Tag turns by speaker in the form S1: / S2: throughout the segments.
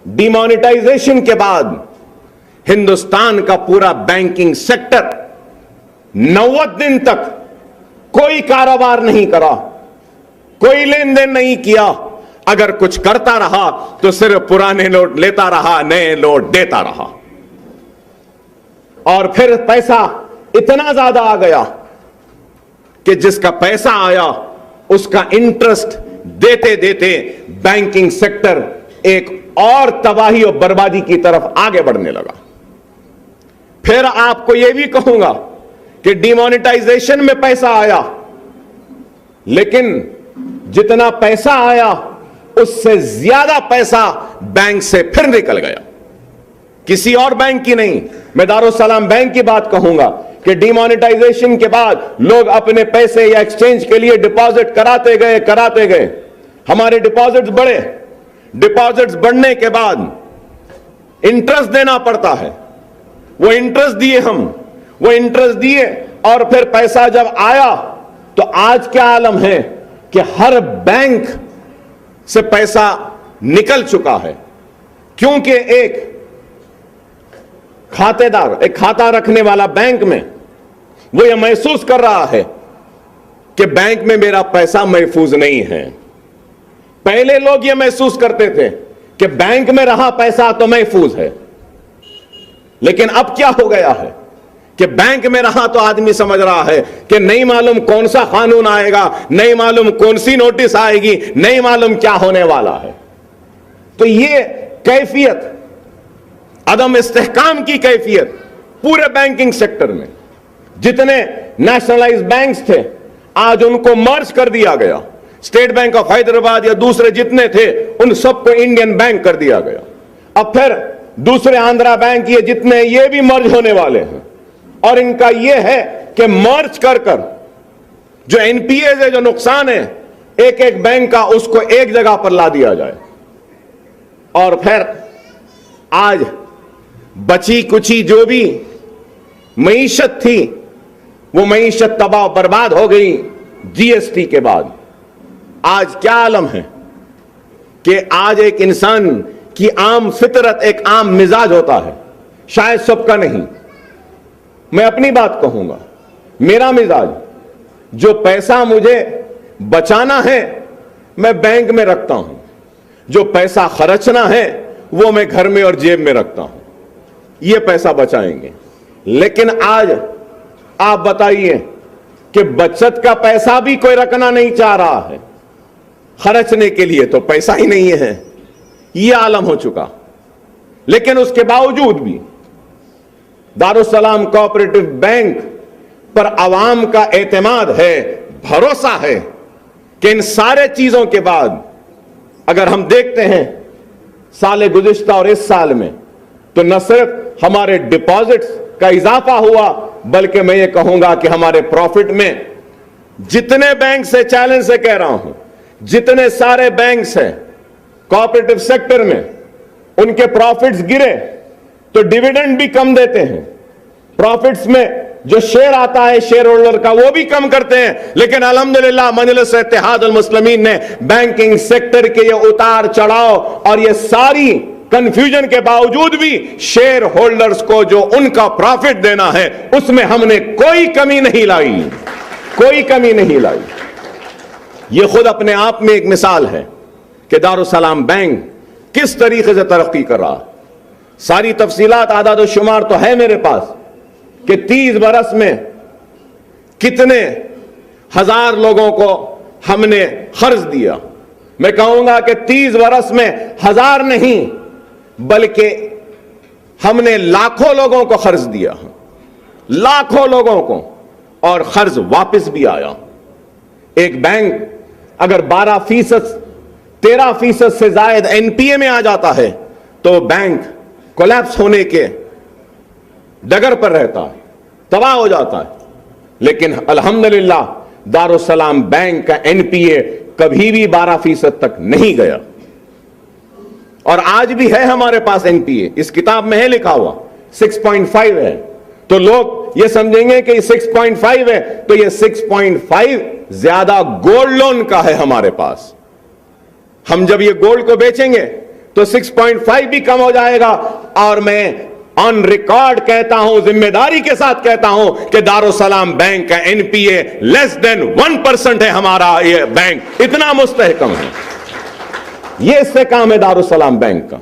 S1: Demonetisation के बाद हिंदुस्तान का पूरा बैंकिंग सेक्टर 90 दिन तक कोई कारोबार नहीं करा, कोई लेन देन नहीं किया। अगर कुछ करता रहा तो सिर्फ पुराने नोट लेता रहा, नए नोट देता रहा। और फिर पैसा इतना ज्यादा आ गया कि जिसका पैसा आया उसका इंटरेस्ट देते देते बैंकिंग सेक्टर एक और तबाही और बर्बादी की तरफ आगे बढ़ने लगा। फिर आपको यह भी कहूंगा कि डिमोनेटाइजेशन में पैसा आया, लेकिन जितना पैसा आया उससे ज्यादा पैसा बैंक से फिर निकल गया, किसी और बैंक की नहीं। मैं दारुस्सलाम बैंक की बात कहूंगा कि डिमोनेटाइजेशन के बाद लोग अपने पैसे या एक्सचेंज के लिए डिपॉजिट कराते गए। हमारे डिपॉजिट्स बढ़े, डिपॉजिट्स बढ़ने के बाद इंटरेस्ट देना पड़ता है। वो इंटरेस्ट दिए और फिर पैसा जब आया तो आज क्या आलम है कि हर बैंक से पैसा निकल चुका है, क्योंकि एक खातेदार, एक खाता रखने वाला बैंक में वो ये महसूस कर रहा है कि बैंक में मेरा पैसा महफूज नहीं है। पहले लोग ये महसूस करते थे कि बैंक में रहा पैसा तो महफूज है, लेकिन अब क्या हो गया है कि बैंक में रहा तो आदमी समझ रहा है कि नहीं मालूम कौन सा कानून आएगा, नहीं मालूम कौन सी नोटिस आएगी, नहीं मालूम क्या होने वाला है। तो ये कैफियत, अदम इस्तेहकाम की कैफियत पूरे बैंकिंग सेक्टर में, जितने नेशनलाइज बैंक्स थे आज उनको मर्ज कर दिया गया। स्टेट बैंक ऑफ हैदराबाद या दूसरे जितने थे उन सबको इंडियन बैंक कर दिया गया। अब फिर दूसरे आंध्रा बैंक ये जितने, ये भी मर्ज होने वाले हैं। और इनका यह है कि मर्ज कर जो एनपीए है, जो नुकसान है एक एक बैंक का, उसको एक जगह पर ला दिया जाए। और फिर आज बची कुची जो भी मईशत थी वो मईशत तबाह बर्बाद हो गई जीएसटी के बाद। आज क्या आलम है कि आज एक इंसान की आम फितरत, एक आम मिजाज होता है, शायद सबका नहीं। मैं अपनी बात कहूंगा, मेरा मिजाज, जो पैसा मुझे बचाना है मैं बैंक में रखता हूं, जो पैसा खर्चना है वो मैं घर में और जेब में रखता हूं, ये पैसा बचाएंगे। लेकिन आज आप बताइए कि बचत का पैसा भी कोई रखना नहीं चाह रहा है, खर्चने के लिए तो पैसा ही नहीं है, यह आलम हो चुका। लेकिन उसके बावजूद भी दारुस्सलाम कोऑपरेटिव बैंक पर अवाम का एतमाद है, भरोसा है कि इन सारे चीजों के बाद अगर हम देखते हैं साल गुज़िश्ता और इस साल में, तो न सिर्फ हमारे डिपॉजिट्स का इजाफा हुआ, बल्कि मैं ये कहूंगा कि हमारे प्रॉफिट में जितने बैंक से, चैलेंज से कह रहा हूं, जितने सारे बैंक्स हैं कोऑपरेटिव सेक्टर में, उनके प्रॉफिट्स गिरे तो डिविडेंड भी कम देते हैं। प्रॉफिट्स में जो शेयर आता है शेयर होल्डर का, वो भी कम करते हैं। लेकिन अल्हम्दुलिल्लाह मजलिस इत्तेहादुल मुस्लिमीन ने बैंकिंग सेक्टर के ये उतार चढ़ाव और ये सारी कंफ्यूजन के बावजूद भी शेयर होल्डर्स को जो उनका प्रॉफिट देना है उसमें हमने कोई कमी नहीं लाई, कोई कमी नहीं लाई। ये खुद अपने आप में एक मिसाल है कि दारुस्सलाम बैंक किस तरीके से तरक्की कर रहा है। सारी तफसीलात, आदाद और शुमार तो है मेरे पास कि 30 बरस में कितने हजार लोगों को हमने कर्ज दिया। मैं कहूंगा कि 30 बरस में हजार नहीं बल्कि हमने लाखों लोगों को कर्ज दिया, लाखों लोगों को, और कर्ज वापस भी आया। एक बैंक अगर 12%, 13% से ज्यादा एनपीए में आ जाता है तो बैंक कोलैप्स होने के डगर पर रहता है, तबाह हो जाता है। लेकिन अल्हम्दुलिल्लाह दारुस्सलाम बैंक का एनपीए कभी भी 12% तक नहीं गया, और आज भी है हमारे पास एनपीए, इस किताब में है लिखा हुआ 6.5 है। तो लोग ये समझेंगे कि 6.5 है तो ये 6.5 ज्यादा गोल्ड लोन का है हमारे पास। हम जब ये गोल्ड को बेचेंगे तो 6.5 भी कम हो जाएगा। और मैं ऑन रिकॉर्ड कहता हूं, जिम्मेदारी के साथ कहता हूं कि दारुसलाम बैंक का एनपीए लेस देन 1% है। हमारा ये बैंक इतना मुस्तहकम है। ये इससे काम है दारुसलाम बैंक का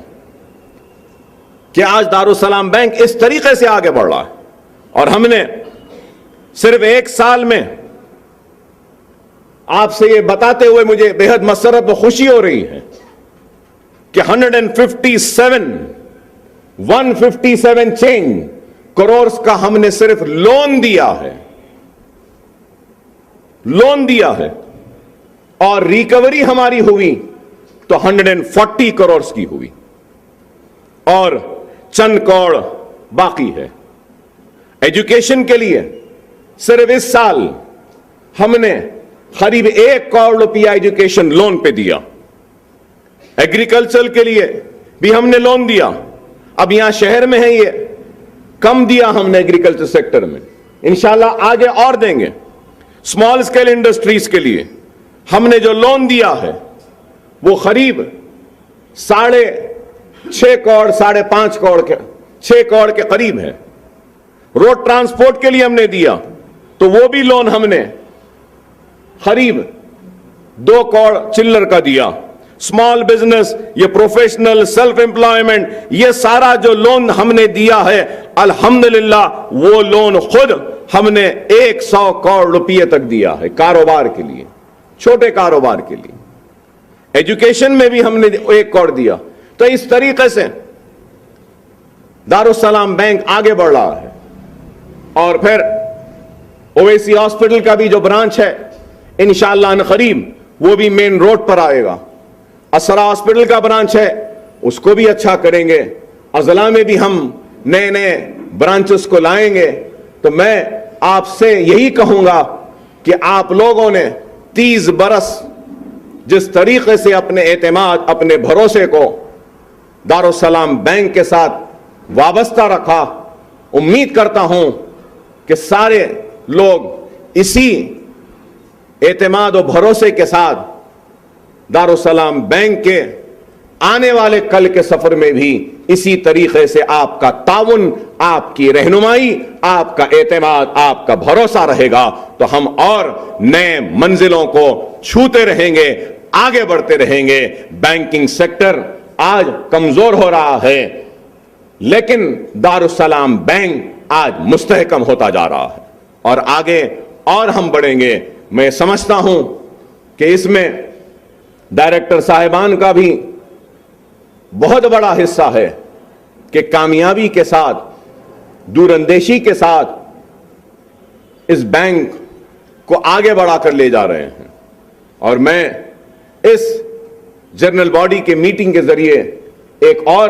S1: कि आज दारुसलाम बैंक इस तरीके से आगे बढ़ रहा है। और हमने सिर्फ 1 साल में, आपसे ये बताते हुए मुझे बेहद मसरत व खुशी हो रही है कि 157 चेंज करोड़ का हमने सिर्फ लोन दिया है और रिकवरी हमारी हुई तो 140 करोड़ की हुई और चंद करोड़ बाकी है। एजुकेशन के लिए सिर्फ इस साल हमने करीब 1 करोड़ रुपया एजुकेशन लोन पे दिया। एग्रीकल्चर के लिए भी हमने लोन दिया। अब यहां शहर में है, ये कम दिया हमने एग्रीकल्चर सेक्टर में, इंशाल्लाह आगे और देंगे। स्मॉल स्केल इंडस्ट्रीज के लिए हमने जो लोन दिया है वो करीब 6.5 करोड़ 5.5 करोड़ के 6 करोड़ के करीब है। रोड ट्रांसपोर्ट के लिए हमने दिया तो वो भी लोन हमने करीब 2 करोड़ चिल्लर का दिया। स्मॉल बिजनेस, ये प्रोफेशनल, सेल्फ एम्प्लॉयमेंट, ये सारा जो लोन हमने दिया है अल्हम्दुलिल्लाह वो लोन खुद हमने 100 करोड़ रुपये तक दिया है कारोबार के लिए, छोटे कारोबार के लिए। एजुकेशन में भी हमने 1 करोड़ दिया। तो इस तरीके से दारुसलाम बैंक आगे बढ़ रहा है। और फिर ओवैसी हॉस्पिटल का भी जो ब्रांच है इंशाअल्लाह अन करीब वो भी मेन रोड पर आएगा। असरा हॉस्पिटल का ब्रांच है उसको भी अच्छा करेंगे। अजला में भी हम नए नए ब्रांचेस को लाएंगे। तो मैं आपसे यही कहूंगा कि आप लोगों ने 30 बरस जिस तरीके से अपने एतमाद, अपने भरोसे को दारुसलाम बैंक के साथ वाबस्ता रखा, उम्मीद करता हूं कि सारे लोग इसी एतमाद और भरोसे के साथ दारुसलाम बैंक के आने वाले कल के सफर में भी इसी तरीके से आपका ताउन, आपकी रहनुमाई, आपका एतमाद, आपका भरोसा रहेगा तो हम और नए मंजिलों को छूते रहेंगे, आगे बढ़ते रहेंगे। बैंकिंग सेक्टर आज कमजोर हो रहा है लेकिन दारुसलाम बैंक आज मुस्तहकम होता जा रहा है और आगे और हम बढ़ेंगे। मैं समझता हूं कि इसमें डायरेक्टर साहिबान का भी बहुत बड़ा हिस्सा है कि कामयाबी के साथ, दूरंदेशी के साथ इस बैंक को आगे बढ़ाकर ले जा रहे हैं। और मैं इस जनरल बॉडी के मीटिंग के जरिए एक और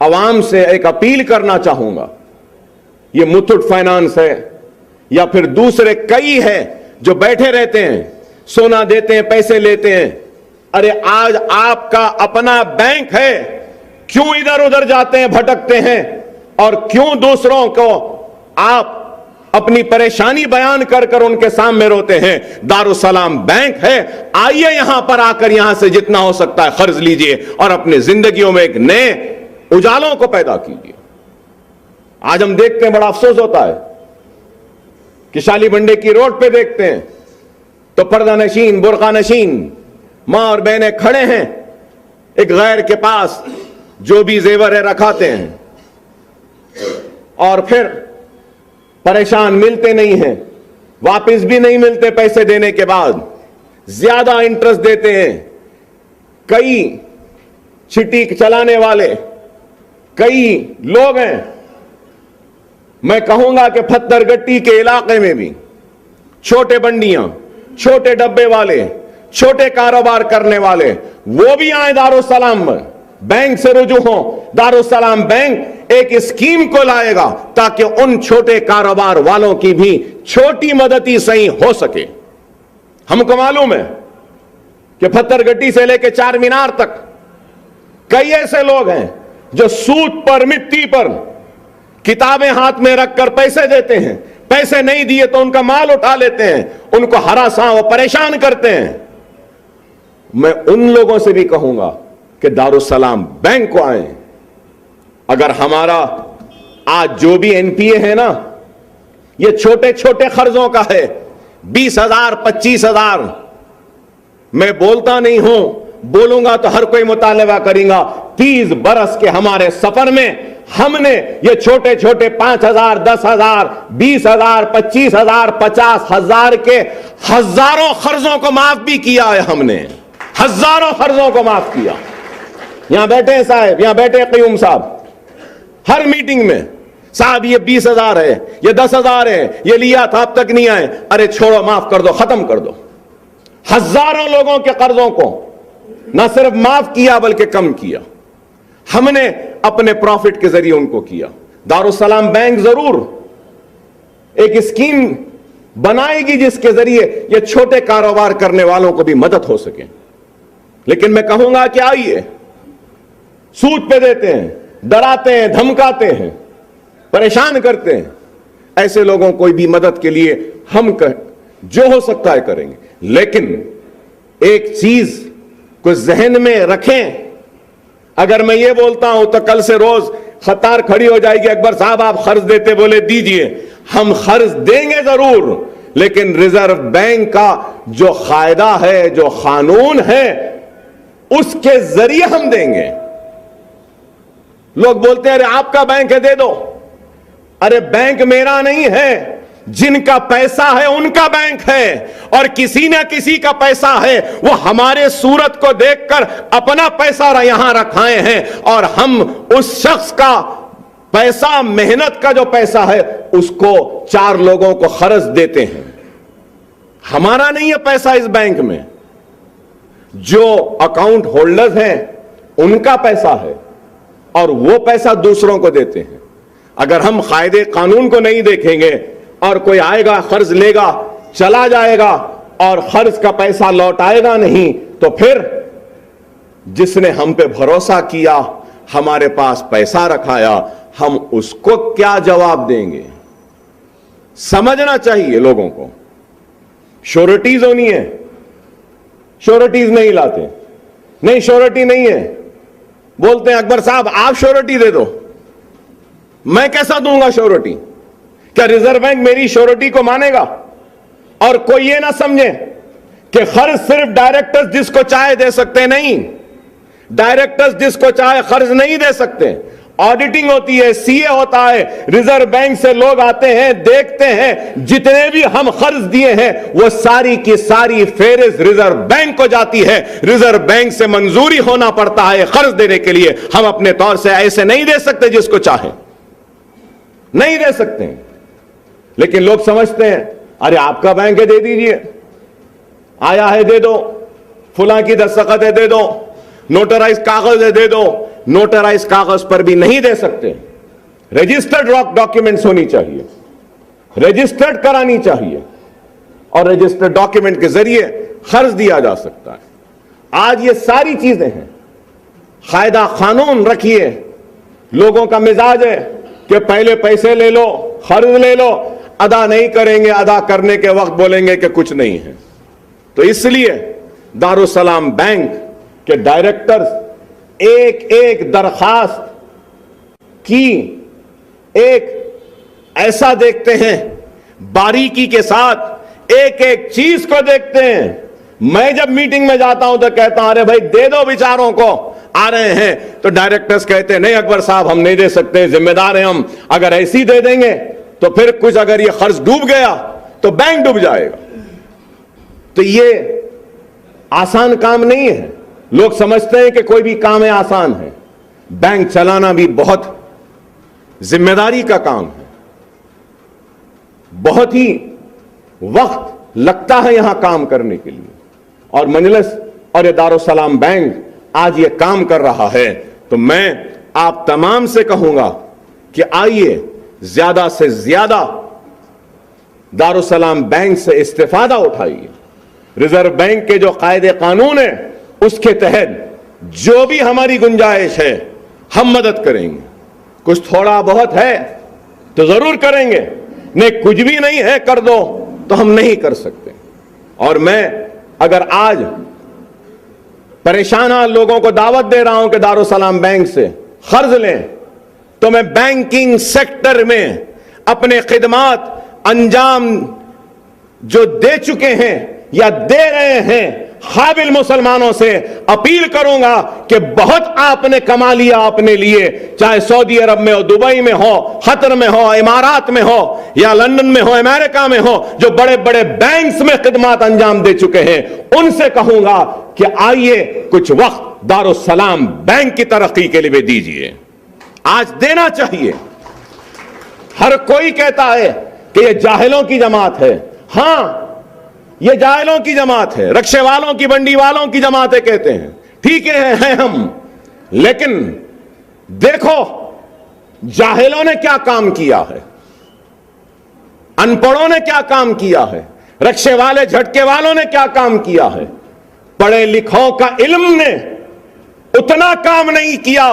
S1: अवाम से एक अपील करना चाहूंगा। ये मुथूट फाइनेंस है या फिर दूसरे कई है जो बैठे रहते हैं, सोना देते हैं, पैसे लेते हैं। अरे आज आपका अपना बैंक है, क्यों इधर उधर जाते हैं, भटकते हैं और क्यों दूसरों को आप अपनी परेशानी बयान कर कर उनके सामने रोते हैं। दारुसलाम बैंक है, आइए यहां पर आकर यहां से जितना हो सकता है कर्ज लीजिए और अपनी जिंदगियों में एक नए उजालों को पैदा कीजिए। आज हम देखते हैं, बड़ा अफसोस होता है कि शालीबंडे की रोड पे देखते हैं तो पर्दा नशीन, बुर्का नशीन मां और बहनें खड़े हैं, एक गैर के पास जो भी जेवर है रखाते हैं और फिर परेशान, मिलते नहीं हैं, वापस भी नहीं मिलते पैसे देने के बाद, ज्यादा इंटरेस्ट देते हैं। कई चिट्ठी चलाने वाले कई लोग हैं। मैं कहूंगा कि पत्थरगट्टी के इलाके में भी छोटे बंडियां, छोटे डब्बे वाले, छोटे कारोबार करने वाले वो भी आए दारुसलाम बैंक से रुजू हो। दारुसलाम बैंक एक स्कीम को लाएगा ताकि उन छोटे कारोबार वालों की भी छोटी मदद ही सही हो सके। हमको मालूम है कि पत्थरगट्टी से लेकर 4 मीनार तक कई ऐसे लोग हैं जो सूद पर, मिट्टी पर किताबें हाथ में रखकर पैसे देते हैं। पैसे नहीं दिए तो उनका माल उठा लेते हैं, उनको हरासा व परेशान करते हैं। मैं उन लोगों से भी कहूंगा कि दारुस्सलाम बैंक को आए। अगर हमारा आज जो भी एनपीए है ना, ये छोटे छोटे कर्जों का है, 20,000 25,000। मैं बोलता नहीं हूं, बोलूंगा तो हर कोई मुतालबा करेगा। 30 बरस के हमारे सफर में हमने ये छोटे छोटे 5,000 10,000 20,000 25,000 50,000 के हजारों कर्जों को माफ भी किया है। हमने हजारों कर्जों को माफ किया। यहां बैठे हैं साहब, यहां बैठे क़य्यूम साहब, हर मीटिंग में साहब ये 20,000 है, ये 10,000 है, ये लिया था अब तक नहीं आए। अरे छोड़ो, माफ कर दो, खत्म कर दो। हजारों लोगों के कर्जों को ना सिर्फ माफ किया बल्कि कम किया। हमने अपने प्रॉफिट के जरिए उनको किया। दारुस्सलाम बैंक जरूर एक स्कीम बनाएगी जिसके जरिए ये छोटे कारोबार करने वालों को भी मदद हो सके। लेकिन मैं कहूंगा कि आइए, सूद पे देते हैं, डराते हैं, धमकाते हैं, परेशान करते हैं। ऐसे लोगों को भी मदद के लिए हम जो हो सकता है करेंगे। लेकिन एक चीज को जहन में रखें, अगर मैं ये बोलता हूं तो कल से रोज कतार खड़ी हो जाएगी, अकबर साहब आप कर्ज देते, बोले दीजिए। हम कर्ज देंगे जरूर, लेकिन रिजर्व बैंक का जो कायदा है, जो कानून है, उसके जरिए हम देंगे। लोग बोलते हैं अरे आपका बैंक है दे दो। अरे बैंक मेरा नहीं है, जिनका पैसा है उनका बैंक है। और किसी ना किसी का पैसा है, वो हमारे सूरत को देखकर अपना पैसा यहां रखाए हैं, और हम उस शख्स का पैसा, मेहनत का जो पैसा है, उसको 4 लोगों को कर्ज देते हैं। हमारा नहीं है पैसा इस बैंक में, जो अकाउंट होल्डर्स हैं उनका पैसा है, और वो पैसा दूसरों को देते हैं। अगर हम कायदे कानून को नहीं देखेंगे और कोई आएगा कर्ज लेगा चला जाएगा और कर्ज का पैसा लौटाएगा नहीं, तो फिर जिसने हम पे भरोसा किया, हमारे पास पैसा रखाया, हम उसको क्या जवाब देंगे? समझना चाहिए लोगों को। श्योरिटीज होनी है, श्योरिटीज नहीं लाते, नहीं श्योरिटी नहीं है, बोलते हैं अकबर साहब आप श्योरिटी दे दो। मैं कैसा दूंगा श्योरिटी? क्या रिजर्व बैंक मेरी श्योरिटी को मानेगा? और कोई ये ना समझे कि कर्ज सिर्फ डायरेक्टर्स जिसको चाहे दे सकते, नहीं, डायरेक्टर्स जिसको चाहे कर्ज नहीं दे सकते। ऑडिटिंग होती है, सीए होता है, रिजर्व बैंक से लोग आते हैं, देखते हैं, जितने भी हम कर्ज दिए हैं वो सारी की सारी फेरिस्त रिजर्व बैंक को जाती है। रिजर्व बैंक से मंजूरी होना पड़ता है कर्ज देने के लिए। हम अपने तौर से ऐसे नहीं दे सकते, जिसको चाहे नहीं दे सकते हैं। लेकिन लोग समझते हैं अरे आपका बैंक है दे दीजिए, आया है दे दो, फुला की दस्तखत है दे दो, नोटराइज कागज है दे दो। नोटराइज कागज पर भी नहीं दे सकते, रजिस्टर्ड डॉक्यूमेंट्स होनी चाहिए, रजिस्टर्ड करानी चाहिए, और रजिस्टर्ड डॉक्यूमेंट के जरिए कर्ज दिया जा सकता है। आज ये सारी चीजें हैं। कायदा कानून रखिए। लोगों का मिजाज है कि पहले पैसे ले लो, कर्ज ले लो, अदा नहीं करेंगे, अदा करने के वक्त बोलेंगे कि कुछ नहीं है। तो इसलिए दारुस्सलाम बैंक के डायरेक्टर्स एक एक दरखास्त की एक ऐसा देखते हैं, बारीकी के साथ एक एक चीज को देखते हैं। मैं जब मीटिंग में जाता हूं तो कहता हूं अरे भाई दे दो बेचारों को, आ रहे हैं। तो डायरेक्टर्स कहते हैं नहीं अकबर साहब हम नहीं दे सकते, जिम्मेदार हैं हम, अगर ऐसी दे देंगे तो फिर कुछ अगर ये कर्ज डूब गया तो बैंक डूब जाएगा। तो ये आसान काम नहीं है। लोग समझते हैं कि कोई भी काम है आसान है। बैंक चलाना भी बहुत जिम्मेदारी का काम है, बहुत ही वक्त लगता है यहां काम करने के लिए। और मजलिस और ये दारुस्सलाम बैंक आज ये काम कर रहा है। तो मैं आप तमाम से कहूंगा कि आइए ज्यादा से ज्यादा दारुस्सलाम बैंक से इस्तेफादा उठाइए। रिजर्व बैंक के जो कायदे कानून है उसके तहत जो भी हमारी गुंजाइश है हम मदद करेंगे। कुछ थोड़ा बहुत है तो जरूर करेंगे, नहीं कुछ भी नहीं है कर दो तो हम नहीं कर सकते। और मैं अगर आज परेशान लोगों को दावत दे रहा हूं कि दारुसलाम बैंक से कर्ज लें, तो मैं बैंकिंग सेक्टर में अपने खिदमात अंजाम जो दे चुके हैं या दे रहे हैं काबिल मुसलमानों से अपील करूंगा कि बहुत आपने कमा लिया अपने लिए, चाहे सऊदी अरब में हो, दुबई में हो, कतर में हो, इमारात में हो, या लंदन में हो, अमेरिका में हो, जो बड़े बड़े बैंक्स में खिदमात अंजाम दे चुके हैं, उनसे कहूंगा कि आइए कुछ वक्त दारुसलाम बैंक की तरक्की के लिए दीजिए। आज देना चाहिए। हर कोई कहता है कि यह जाहिलों की जमात है। हां, ये जाहिलों की जमात है, रक्शे वालों की, बंडी वालों की जमातें कहते हैं, ठीक है हम, लेकिन देखो जाहिलों ने क्या काम किया है, अनपढ़ों ने क्या काम किया है, रक्शे वाले झटके वालों ने क्या काम किया है। पढ़े लिखों का इल्म ने उतना काम नहीं किया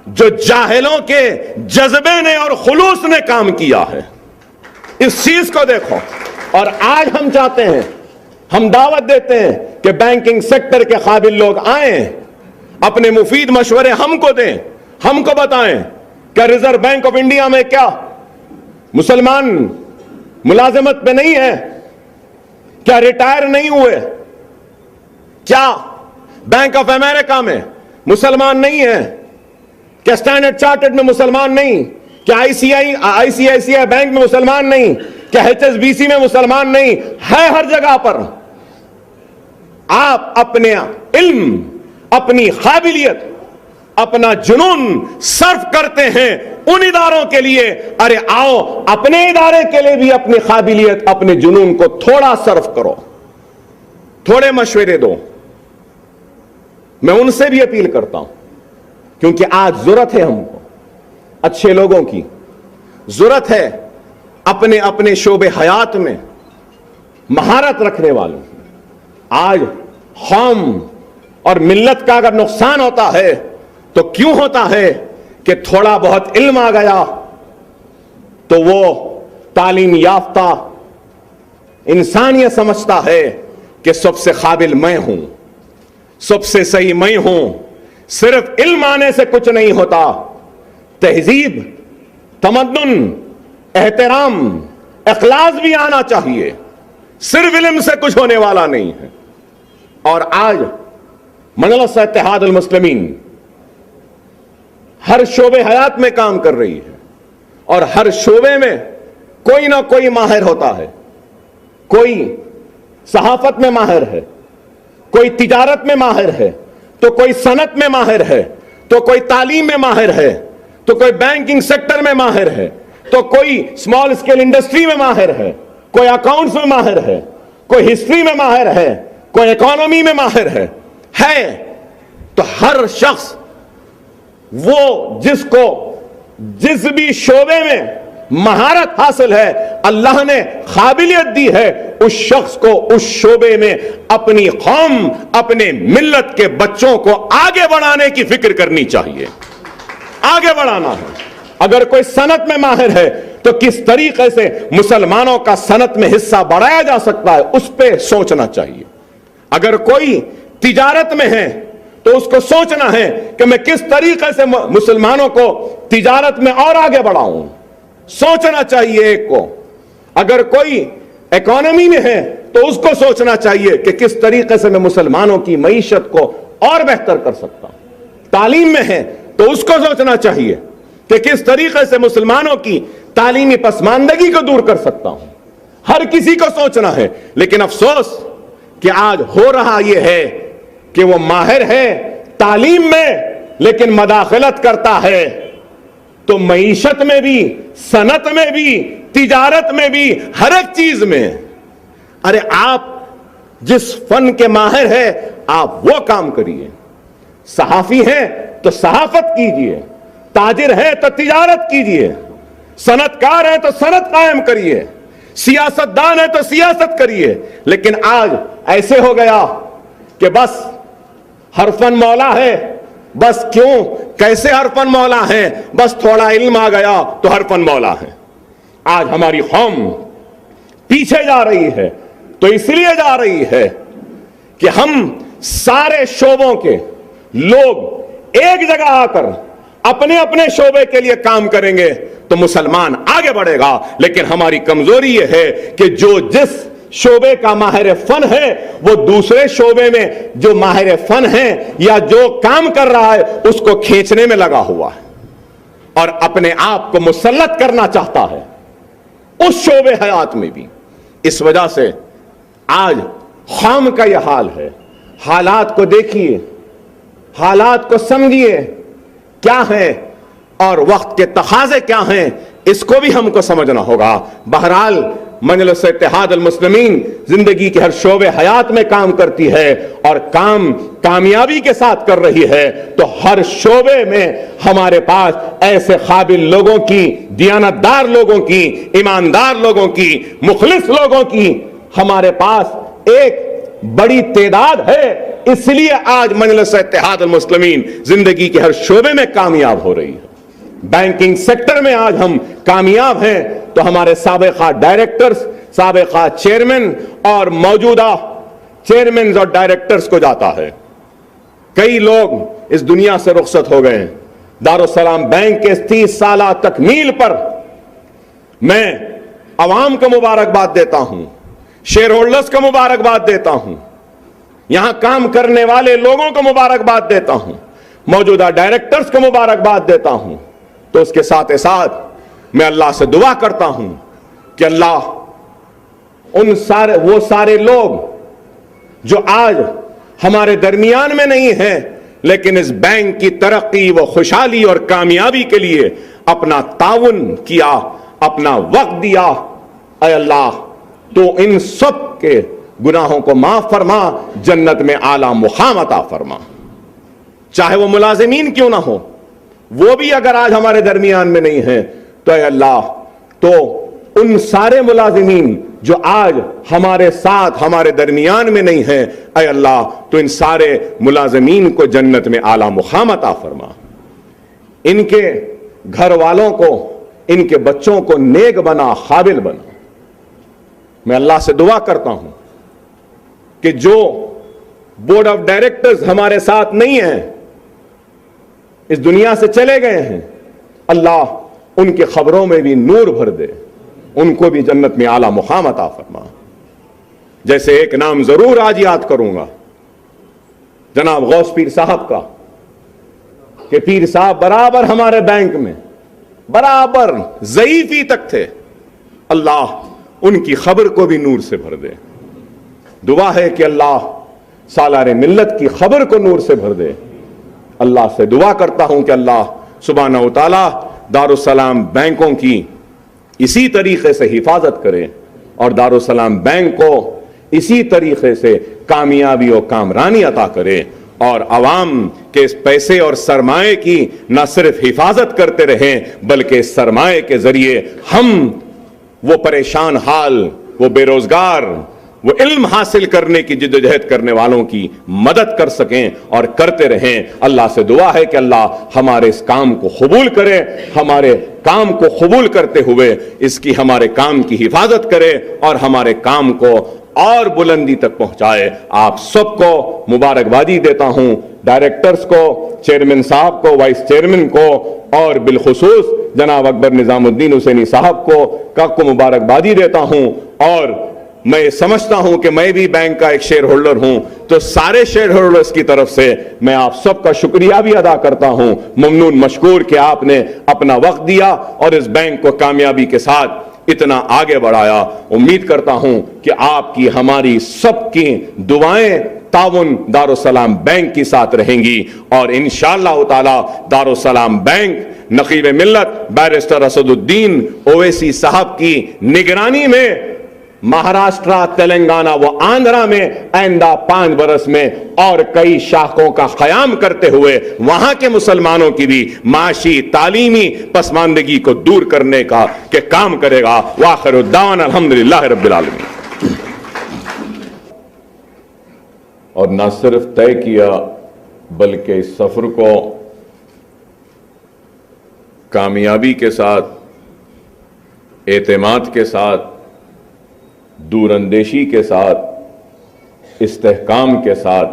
S1: जो जाहिलों के जज्बे ने और खुलूस ने काम किया है। इस चीज को देखो। और आज हम चाहते हैं, हम दावत देते हैं कि बैंकिंग सेक्टर के काबिल लोग आए, अपने मुफीद मशवरे हमको दें, हमको बताएं क्या रिजर्व बैंक ऑफ इंडिया में क्या मुसलमान मुलाजिमत पे नहीं है? क्या रिटायर नहीं हुए? क्या बैंक ऑफ अमेरिका में मुसलमान नहीं है? क्या स्टैंडर्ड चार्टर्ड में मुसलमान नहीं? क्या आईसीआईसीआई बैंक में मुसलमान नहीं? क्या एचएसबीसी में मुसलमान नहीं है? हर जगह पर आप अपने इल्म, अपनी काबिलियत, अपना जुनून सर्फ करते हैं उन इदारों के लिए। अरे आओ, अपने इदारे के लिए भी अपनी काबिलियत, अपने जुनून को थोड़ा सर्फ करो, थोड़े मशवरे दो। मैं उनसे भी अपील करता हूं, क्योंकि आज जरूरत है हमको अच्छे लोगों की, जरूरत है अपने अपने शोबे हयात में महारत रखने वालों की। आज कौम और मिल्लत का अगर नुकसान होता है तो क्यों होता है कि थोड़ा बहुत इल्म आ गया तो वो तालीम याफ्ता इंसान ये समझता है कि सबसे काबिल मैं हूं, सबसे सही मैं हूं। सिर्फ इल्म आने से कुछ नहीं होता, तहजीब, तमद्दुन, एहतराम, इखलास भी आना चाहिए। सिर्फ इल्म से कुछ होने वाला नहीं है। और आज मजलिस इत्तेहाद अल मुस्लिमीन हर शोबे हयात में काम कर रही है, और हर शोबे में कोई ना कोई माहिर होता है। कोई सहाफत में माहिर है, कोई तिजारत में माहिर है, तो कोई सनत में माहिर है, तो कोई तालीम में माहिर है, तो कोई बैंकिंग सेक्टर में माहिर है, तो कोई स्मॉल स्केल इंडस्ट्री में माहिर है, कोई अकाउंट्स में माहिर है, कोई हिस्ट्री में माहिर है, कोई इकोनॉमी में माहिर है। तो हर शख्स वो जिसको जिस भी शोबे में महारत हासिल है, अल्लाह ने काबिलियत दी है, उस शख्स को उस शोबे में अपनी कौम, अपने मिल्लत के बच्चों को आगे बढ़ाने की फिक्र करनी चाहिए, आगे बढ़ाना है। अगर कोई सनत में माहिर है तो किस तरीके से मुसलमानों का सनत में हिस्सा बढ़ाया जा सकता है, उस पर सोचना चाहिए। अगर कोई तिजारत में है तो उसको सोचना है कि मैं किस तरीके से मुसलमानों को तिजारत में और आगे बढ़ाऊं, सोचना चाहिए एक को। अगर कोई इकोनॉमी में है तो उसको सोचना चाहिए कि किस तरीके से मैं मुसलमानों की मईशत को और बेहतर कर सकता हूं। तालीम में है तो उसको सोचना चाहिए कि किस तरीके से मुसलमानों की तालीमी पसमानदगी को दूर कर सकता हूं। हर किसी को सोचना है। लेकिन अफसोस कि आज हो रहा यह है कि वो माहिर है तालीम में, लेकिन मदाखलत करता है तो मईशत में भी, सनत में भी, तिजारत में भी, हर एक चीज में। अरे आप जिस फन के माहिर है आप वो काम करिए। सहाफी है तो सहाफत कीजिए, ताजिर है तो तिजारत कीजिए, सनतकार है तो सनत कायम करिए, सियासतदान है तो सियासत करिए। लेकिन आज ऐसे हो गया कि बस हरफन मौला है, बस क्यों कैसे हरफन मौला है, बस थोड़ा इल्म आ गया तो हरफन मौला है। आज हमारी कौम पीछे जा रही है तो इसलिए जा रही है कि हम सारे शोबों के लोग एक जगह आकर अपने अपने शोबे के लिए काम करेंगे तो मुसलमान आगे बढ़ेगा। लेकिन हमारी कमजोरी यह है कि जो जिस शोबे का माहिर फन है वो दूसरे शोबे में जो माहिर फन है या जो काम कर रहा है उसको खींचने में लगा हुआ है और अपने आप को मुसल्लत करना चाहता है उस शोबे हयात में भी। इस वजह से आज खाम का यह हाल है। हालात को देखिए, हालात को समझिए क्या है और वक्त के तकाज़े क्या हैं, इसको भी हमको समझना होगा। बहरहाल मजलिस इत्तेहाद अल मुस्लिमीन जिंदगी के हर शोबे हयात में काम करती है और काम कामयाबी के साथ कर रही है। तो हर शोबे में हमारे पास ऐसे काबिल लोगों की, दियानतदार लोगों की, ईमानदार लोगों की, मुखलिस लोगों की हमारे पास एक बड़ी तादाद है। इसलिए आज मजलिस इत्तेहाद अल मुस्लिमीन जिंदगी के हर शोबे में कामयाब हो रही है। बैंकिंग सेक्टर में आज हम कामयाब हैं तो हमारे साबिका डायरेक्टर्स, साबिका चेयरमैन और मौजूदा चेयरमैन और डायरेक्टर्स को जाता है। कई लोग इस दुनिया से रुखसत हो गए हैं। दारुस्सलाम बैंक के 30 साला तकमील पर मैं अवाम को मुबारकबाद देता हूं, शेयर होल्डर्स को मुबारकबाद देता हूं, यहां काम करने वाले लोगों को मुबारकबाद देता हूं, मौजूदा डायरेक्टर्स को मुबारकबाद देता हूं। तो उसके साथ ही साथ मैं अल्लाह से दुआ करता हूं कि अल्लाह वो सारे लोग जो आज हमारे दरमियान में नहीं हैं लेकिन इस बैंक की तरक्की व खुशहाली और कामयाबी के लिए अपना ताउन किया, अपना वक्त दिया, ऐ अल्लाह तो इन सब के गुनाहों को माफ फरमा, जन्नत में आला मुकाम अता फरमा। चाहे वो मुलाजिमीन क्यों ना हो, वो भी अगर आज हमारे दरमियान में नहीं है तो ऐ अल्लाह तो उन सारे मुलाजिमीन जो आज हमारे साथ हमारे दरमियान में नहीं है, ऐ अल्लाह तो इन सारे मुलाजिमीन को जन्नत में आला मुकाम अता फरमा। इनके घर वालों को, इनके बच्चों को नेक बना, काबिल बना। मैं अल्लाह से दुआ करता हूं कि जो बोर्ड ऑफ डायरेक्टर्स हमारे साथ नहीं हैं, इस दुनिया से चले गए हैं, अल्लाह उनकी खबरों में भी नूर भर दे, उनको भी जन्नत में आला मुकाम अता फरमा। जैसे एक नाम जरूर आज याद करूंगा जनाब गौस पीर साहब का, कि पीर साहब बराबर हमारे बैंक में बराबर ज़ईफ़ी तक थे, अल्लाह उनकी खबर को भी नूर से भर दे। दुआ है कि अल्लाह सालारे मिल्लत की खबर को नूर से भर दे। अल्लाह से दुआ करता हूं कि अल्लाह सुब्हानहू व तआला दारुस्सलाम बैंकों की इसी तरीके से हिफाजत करे और दारुस्सलाम बैंक को इसी तरीके से कामयाबी और कामरानी अता करे और अवाम के इस पैसे और सरमाए की न सिर्फ हिफाजत करते रहें बल्कि इस सरमाए के जरिए हम वो परेशान हाल, वो बेरोजगार, वो इल्म हासिल करने की जिद्दोजहद करने वालों की मदद कर सकें और करते रहें। अल्लाह से दुआ है कि अल्लाह हमारे इस काम को कबूल करे, हमारे काम को कबूल करते हुए इसकी हमारे काम की हिफाजत करे और हमारे काम को और बुलंदी तक पहुंचाए। आप सबको मुबारकबादी देता हूं, डायरेक्टर्स को, चेयरमैन साहब को, वाइस चेयरमैन को और बिलखुसूस जनाब अकबर निजामुद्दीन हुसैनी साहब को मुबारकबादी देता हूं। और मैं समझता हूं कि मैं भी बैंक का एक शेयर होल्डर हूं, तो सारे शेयर होल्डर्स की तरफ से मैं आप सबका शुक्रिया भी अदा करता हूं, ममनून मशकूर कि आपने अपना वक्त दिया और इस बैंक को कामयाबी के साथ इतना आगे बढ़ाया। उम्मीद करता हूं कि आपकी हमारी सबकी दुआएं ताउन दारुस्सलाम बैंक के साथ रहेंगी और इंशाअल्लाह ताला दारुस्सलाम बैंक नकीब मिल्लत बैरिस्टर असदुद्दीन ओवैसी साहब की निगरानी में महाराष्ट्र, तेलंगाना व आंध्रा में आइंदा 5 बरस में और कई शाखों का क़याम करते हुए वहां के मुसलमानों की भी माशी, तालीमी पसमानदगी को दूर करने का के काम करेगा। वाखिरुद्दावाना अल्हम्दुलिल्लाह रब्बिल आलमीन। और न सिर्फ तय किया बल्कि इस सफर को कामयाबी के साथ, एतमाद के साथ, दूरअंदेशी के साथ, इस्तेहकाम के साथ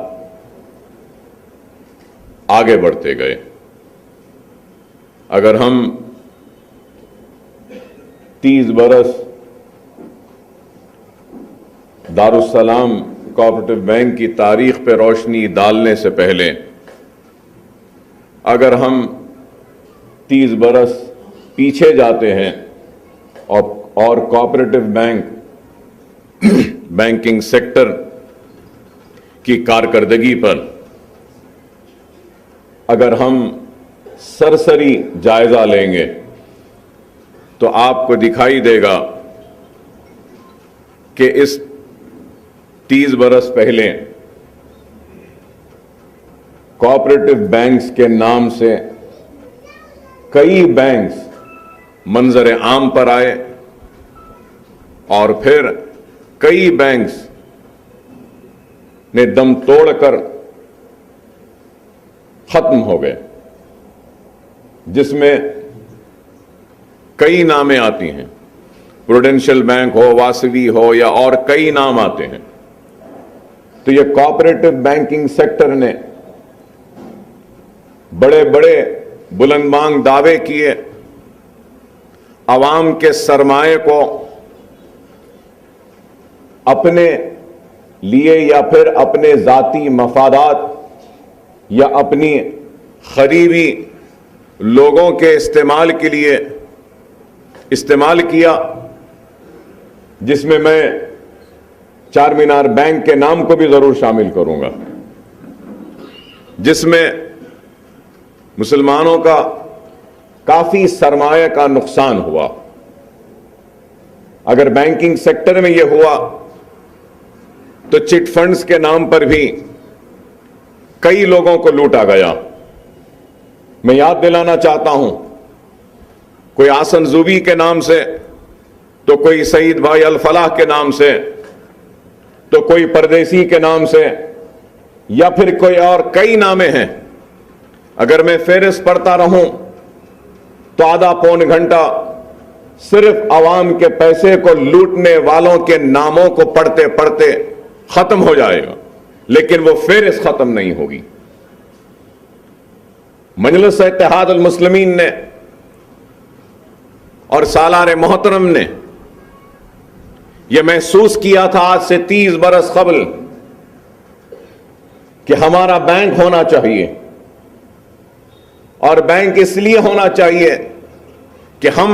S1: आगे बढ़ते गए। अगर हम 30 बरस दारुस्सलाम कोऑपरेटिव बैंक की तारीख पर रोशनी डालने से पहले अगर हम 30 बरस पीछे जाते हैं और कोऑपरेटिव बैंकिंग सेक्टर की कारकर्दगी पर अगर हम सरसरी जायजा लेंगे तो आपको दिखाई देगा कि इस 30 बरस पहले कोऑपरेटिव बैंक्स के नाम से कई बैंक्स मंजर आम पर आए और फिर कई बैंक्स ने दम तोड़कर खत्म हो गए, जिसमें कई नामें आती हैं। प्रूडेंशियल बैंक हो, वासवी हो या और कई नाम आते हैं। तो ये कोऑपरेटिव बैंकिंग सेक्टर ने बड़े बड़े बुलंदबांग दावे किए, आवाम के सरमाए को अपने लिए या फिर अपने जाती मफादात या अपनी खरीबी लोगों के इस्तेमाल के लिए इस्तेमाल किया, जिसमें मैं चार मीनार बैंक के नाम को भी जरूर शामिल करूंगा, जिसमें मुसलमानों का काफी सरमाया का नुकसान हुआ। अगर बैंकिंग सेक्टर में यह हुआ तो चिट फंड्स के नाम पर भी कई लोगों को लूटा गया। मैं याद दिलाना चाहता हूं, कोई आसन जुबी के नाम से, तो कोई सईद भाई अल फलाह के नाम से, तो कोई परदेसी के नाम से, या फिर कोई और कई नामे हैं। अगर मैं फेरिस्त पढ़ता रहूं तो आधा पौन घंटा सिर्फ आवाम के पैसे को लूटने वालों के नामों को पढ़ते पढ़ते खत्म हो जाएगा, लेकिन वो फेरिस्त खत्म नहीं होगी। मजलिस इत्तेहाद अल मुस्लिमीन ने और सालार मोहतरम ने यह महसूस किया था आज से 30 बरस कबल कि हमारा बैंक होना चाहिए, और बैंक इसलिए होना चाहिए कि हम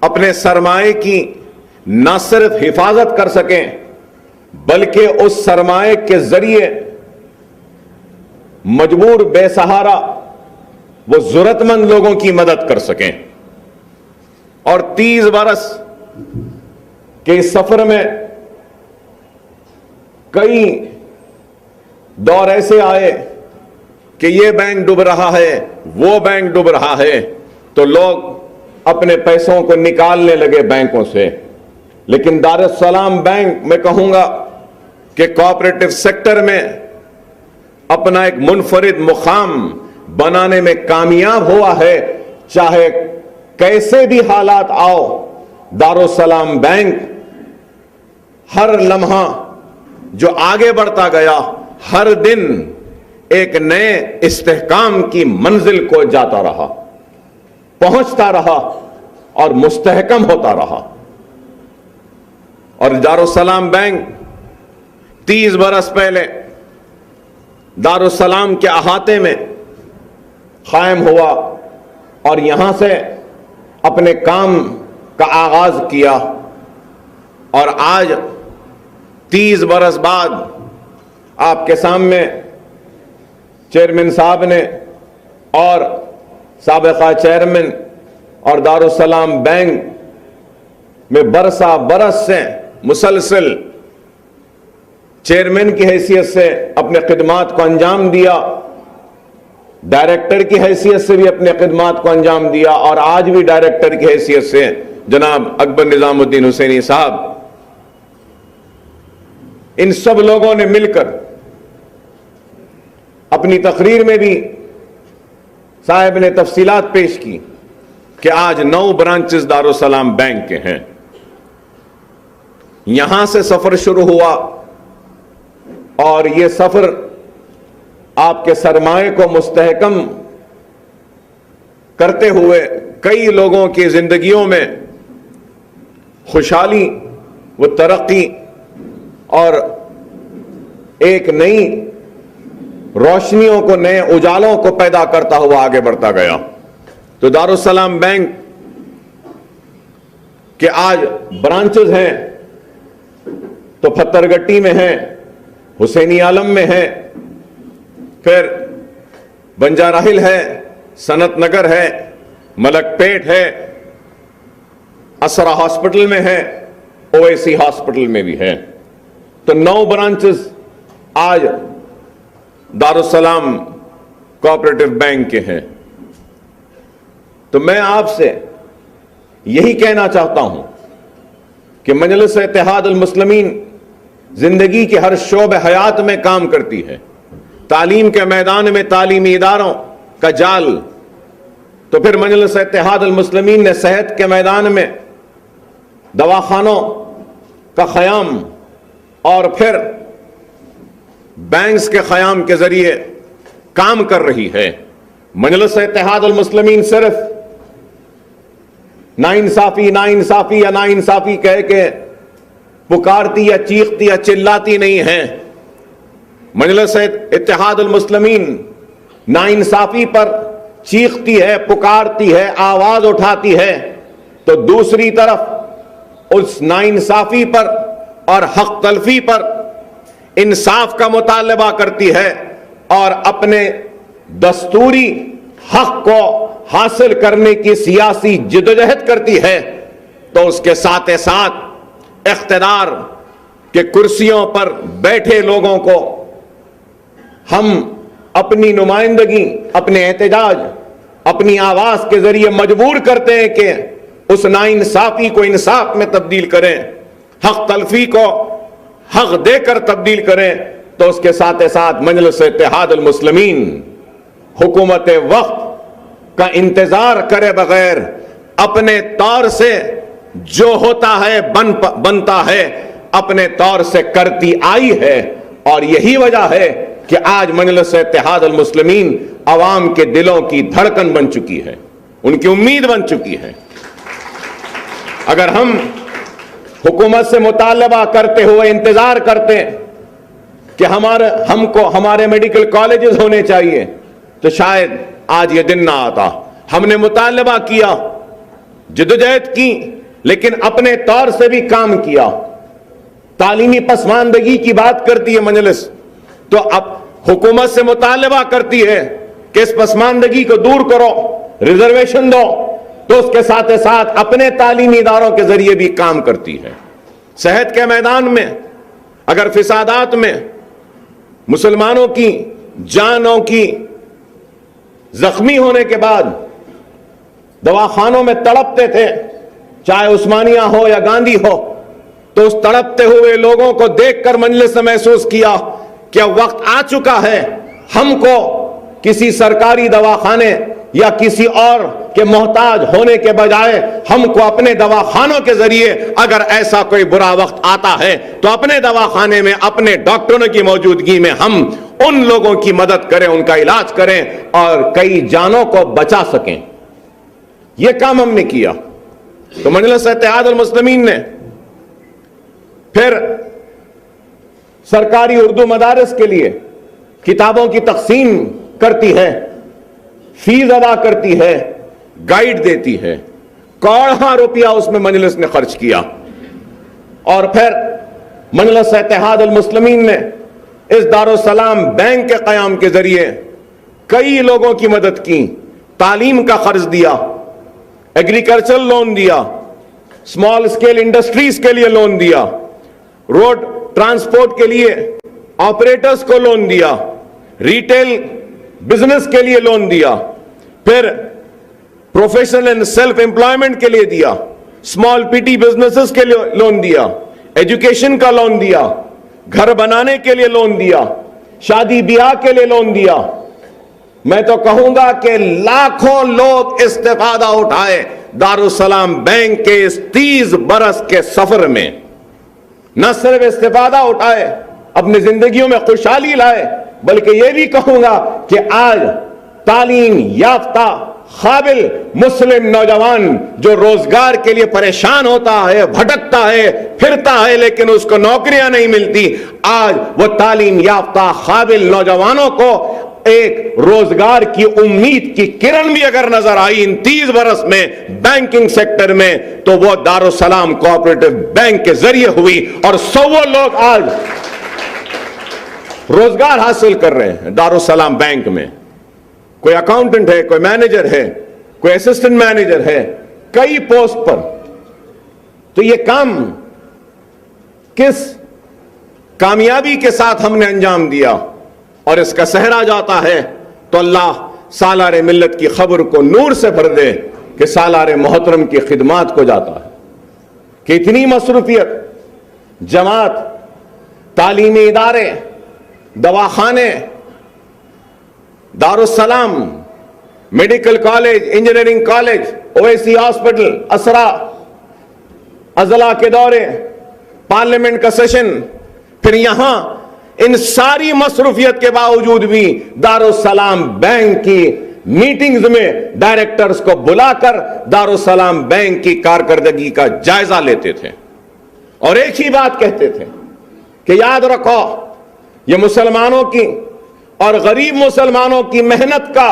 S1: अपने सरमाए की न सिर्फ हिफाजत कर सकें बल्कि उस सरमाए के जरिए मजबूर बेसहारा वो जरूरतमंद लोगों की मदद कर सकें। और 30 बरस के इस सफर में कई दौर ऐसे आए कि ये बैंक डूब रहा है, वो बैंक डूब रहा है, तो लोग अपने पैसों को निकालने लगे बैंकों से। लेकिन दारुस्सलाम बैंक, मैं कहूंगा कि कोऑपरेटिव सेक्टर में अपना एक मुनफरिद मुकाम बनाने में कामयाब हुआ है। चाहे कैसे भी हालात आओ, दारुस्सलाम बैंक हर लम्हा जो आगे बढ़ता गया, हर दिन एक नए इस्तेहकाम की मंजिल को जाता रहा, पहुंचता रहा और मुस्तहकम होता रहा। और दारुस्सलाम बैंक 30 बरस पहले दारुस्सलाम के अहाते में कायम हुआ और यहां से अपने काम का आगाज किया। और आज 30 बरस बाद आपके सामने चेयरमैन साहब ने और साबिका चेयरमैन और दारुस्सलाम बैंक में बरसा बरस से मुसलसल चेयरमैन की हैसियत से अपने खिदमात को अंजाम दिया, डायरेक्टर की हैसियत से भी अपने खिदमात को अंजाम दिया, और आज भी डायरेक्टर की हैसियत से जनाब अकबर निजामुद्दीन हुसैनी साहब, इन सब लोगों ने मिलकर अपनी तकरीर में भी साहब ने तफसीलात पेश की कि आज 9 ब्रांचेस दारुस्सलाम बैंक के हैं। यहां से सफर शुरू हुआ और यह सफर आपके सरमाए को मुस्तहकम करते हुए कई लोगों की जिंदगियों में खुशहाली व तरक्की और एक नई रोशनियों को, नए उजालों को पैदा करता हुआ आगे बढ़ता गया। तो दारुस्सलाम बैंक के आज ब्रांचेस हैं, तो पत्थरगट्टी में हैं, हुसैनी आलम में है, फिर बंजारा हिल है, सनत नगर है, मलकपेट है, असरा हॉस्पिटल में है, ओवैसी हॉस्पिटल में भी है। तो 9 ब्रांचेस आज दारुस्सलाम कोऑपरेटिव बैंक के हैं। तो मैं आपसे यही कहना चाहता हूं कि मजलिस इत्तेहाद अल मुस्लिमीन जिंदगी के हर शोबे हयात में काम करती है। तालीम के मैदान में तालीमी इदारों का जाल, तो फिर मजलिस इत्तेहाद अल मुस्लिमीन ने सेहत के मैदान में दवाखानों का क़याम और फिर बैंक्स के क़याम के जरिए काम कर रही है। मजलिस इत्तेहाद अल मुस्लिमीन सिर्फ नाइंसाफी या नाइंसाफी कह के पुकारती या चीखती या चिल्लाती नहीं है। मजलिस इत्तेहाद अल मुस्लिमीन नाइंसाफी पर चीखती है, पुकारती है, आवाज उठाती है, तो दूसरी तरफ उस नाइंसाफी पर और हक तलफी पर इंसाफ का मुतालबा करती है और अपने दस्तूरी हक को हासिल करने की सियासी जिद्दोजहद करती है। तो उसके साथ साथ इख्तिदार के कुर्सियों पर बैठे लोगों को हम अपनी नुमाइंदगी, अपने एहतजाज, अपनी आवाज के जरिए मजबूर करते हैं कि उस नाइंसाफी को इंसाफ में तब्दील करें, हक तलफी को हक देकर तब्दील करें। तो उसके साथ साथ मजलिस इत्तेहाद अल मुस्लिमीन हुकूमत वक्त का इंतजार करे बगैर अपने तौर से जो होता है बनता है, अपने तौर से करती आई है। और यही वजह है कि आज मजलिस इत्तेहाद अल मुस्लिमीन अवाम के दिलों की धड़कन बन चुकी है, उनकी उम्मीद बन चुकी है। अगर हम हुकूमत से मुतालबा करते हुए इंतजार करते कि हमको हमारे मेडिकल कॉलेजेस होने चाहिए, तो शायद आज ये दिन ना आता। हमने मुतालबा किया, जिद्दोजहद की, लेकिन अपने तौर से भी काम किया। तालीमी पसमानदगी की बात करती है मजलिस, तो अब हुकूमत से मुतालबा करती है कि इस पसमानदगी को दूर करो, रिजर्वेशन दो, तो उसके साथ साथ अपने तालीमी इदारों के जरिए भी काम करती है। सेहत के मैदान में अगर फिसादात में मुसलमानों की जानों की जख्मी होने के बाद दवाखानों में तड़पते थे, चाहे उस्मानिया हो या गांधी हो, तो उस तड़पते हुए लोगों को देखकर मजलिस ने महसूस किया कि अब वक्त आ चुका है, हमको किसी सरकारी दवाखाने या किसी और के मोहताज होने के बजाय हमको अपने दवाखानों के जरिए, अगर ऐसा कोई बुरा वक्त आता है तो अपने दवाखाने में अपने डॉक्टरों की मौजूदगी में हम उन लोगों की मदद करें, उनका इलाज करें और कई जानों को बचा सकें। यह काम हमने किया। तो मजलिस इत्तेहाद अल मुस्लिमीन ने फिर सरकारी उर्दू मदारिस के लिए किताबों की तकसीम करती है, फीस अदा करती है, गाइड देती है। करोड़ों रुपया उसमें मजलिस ने खर्च किया। और फिर मजलिस इत्तेहाद अल मुस्लिमीन ने इस दारुस्सलाम बैंक के क़याम के जरिए कई लोगों की मदद की, तालीम का खर्च दिया, एग्रीकल्चर लोन दिया, स्मॉल स्केल इंडस्ट्रीज के लिए लोन दिया, रोड ट्रांसपोर्ट के लिए ऑपरेटर्स को लोन दिया, रिटेल बिजनेस के लिए लोन दिया, फिर प्रोफेशनल एंड सेल्फ एम्प्लॉयमेंट के लिए दिया, स्मॉल पीटी बिजनेसेस के लिए लोन दिया, एजुकेशन का लोन दिया, घर बनाने के लिए लोन दिया, शादी ब्याह के लिए लोन दिया। मैं तो कहूंगा कि लाखों लोग इस्तेफादा उठाए दारुस्सलाम बैंक के इस 30 बरस के सफर में। न सिर्फ इस्तेफादा उठाए, अपनी जिंदगियों में खुशहाली लाए, बल्कि यह भी कहूंगा कि आज तालीम याफ्ता काबिल मुस्लिम नौजवान जो रोजगार के लिए परेशान होता है, भटकता है, फिरता है, लेकिन उसको नौकरियां नहीं मिलती, आज वो तालीम याफ्ता काबिल नौजवानों को एक रोजगार की उम्मीद की किरण भी अगर नजर आई इन 30 बरस में बैंकिंग सेक्टर में, तो वो दारुस्सलाम कोऑपरेटिव बैंक के जरिए हुई और 100 लोग आज रोजगार हासिल कर रहे हैं दारुस्सलाम बैंक में। कोई अकाउंटेंट है, कोई मैनेजर है, कोई असिस्टेंट मैनेजर है, कई पोस्ट पर। तो ये काम किस कामयाबी के साथ हमने अंजाम दिया और इसका सहरा जाता है, तो अल्लाह सालारे मिल्लत की खबर को नूर से भर दे कि सालारे मोहतरम की खिदमात को जाता है कि इतनी मसरूफियत, जमात, तालीमी इदारे, दवाखाने, Darussalam medical college, engineering college, Owaisi hospital, असरा, अजला के दौरे, पार्लियामेंट का सेशन, फिर यहां इन सारी मसरूफियत के बावजूद भी दारुस्सलाम बैंक की मीटिंग्स में डायरेक्टर्स को बुलाकर दारुस्सलाम बैंक की कारकर्दगी का जायजा लेते थे और एक ही बात कहते थे कि याद रखो, ये मुसलमानों की और गरीब मुसलमानों की मेहनत का,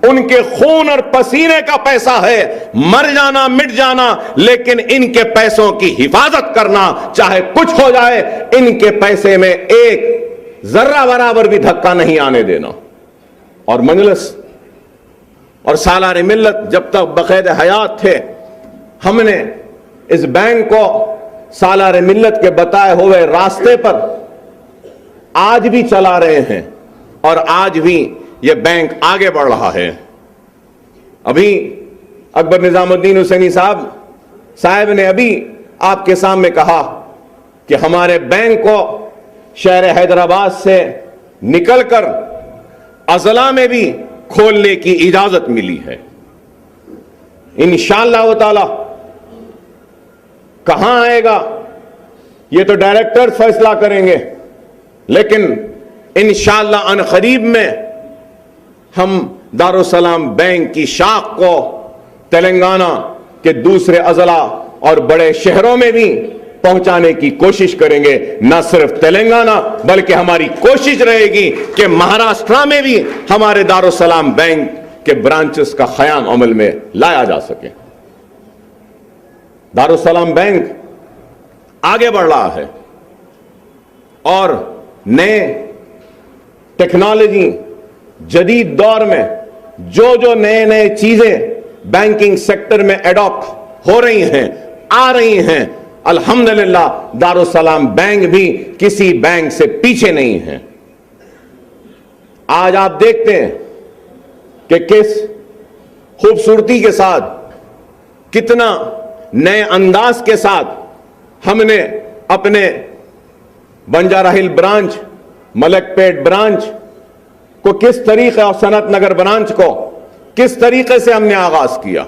S1: उनके खून और पसीने का पैसा है, मर जाना मिट जाना, लेकिन इनके पैसों की हिफाजत करना, चाहे कुछ हो जाए, इनके पैसे में एक जर्रा बराबर भी धक्का नहीं आने देना। और मजलिस और सालारे मिल्लत जब तक बक़ैद हयात थे, हमने इस बैंक को सालारे मिल्लत के बताए हुए रास्ते पर आज भी चला रहे हैं और आज भी यह बैंक आगे बढ़ रहा है। अभी अकबर निजामुद्दीन हुसैनी साहब ने अभी आपके सामने कहा कि हमारे बैंक को शहर हैदराबाद से निकलकर अजला में भी खोलने की इजाजत मिली है। इंशाअल्लाह ताला कहां आएगा यह तो डायरेक्टर फैसला करेंगे, लेकिन इंशाअल्लाह अन करीब में हम दारुस्सलाम बैंक की शाख को तेलंगाना के दूसरे अजला और बड़े शहरों में भी पहुंचाने की कोशिश करेंगे। न सिर्फ तेलंगाना, बल्कि हमारी कोशिश रहेगी कि महाराष्ट्र में भी हमारे दारुस्सलाम बैंक के ब्रांचेस का क़याम अमल में लाया जा सके। दारुस्सलाम बैंक आगे बढ़ रहा है और नए टेक्नोलॉजी, जदीद दौर में जो जो नए नए चीजें बैंकिंग सेक्टर में एडॉप्ट हो रही हैं, आ रही हैं, अल्हम्दुलिल्लाह दारुस्सलाम बैंक भी किसी बैंक से पीछे नहीं है। आज आप देखते हैं कि किस खूबसूरती के साथ, कितना नए अंदाज के साथ हमने अपने बंजारा हिल ब्रांच, मलकपेट ब्रांच को किस तरीके और सनत नगर ब्रांच को किस तरीके से हमने आगाज किया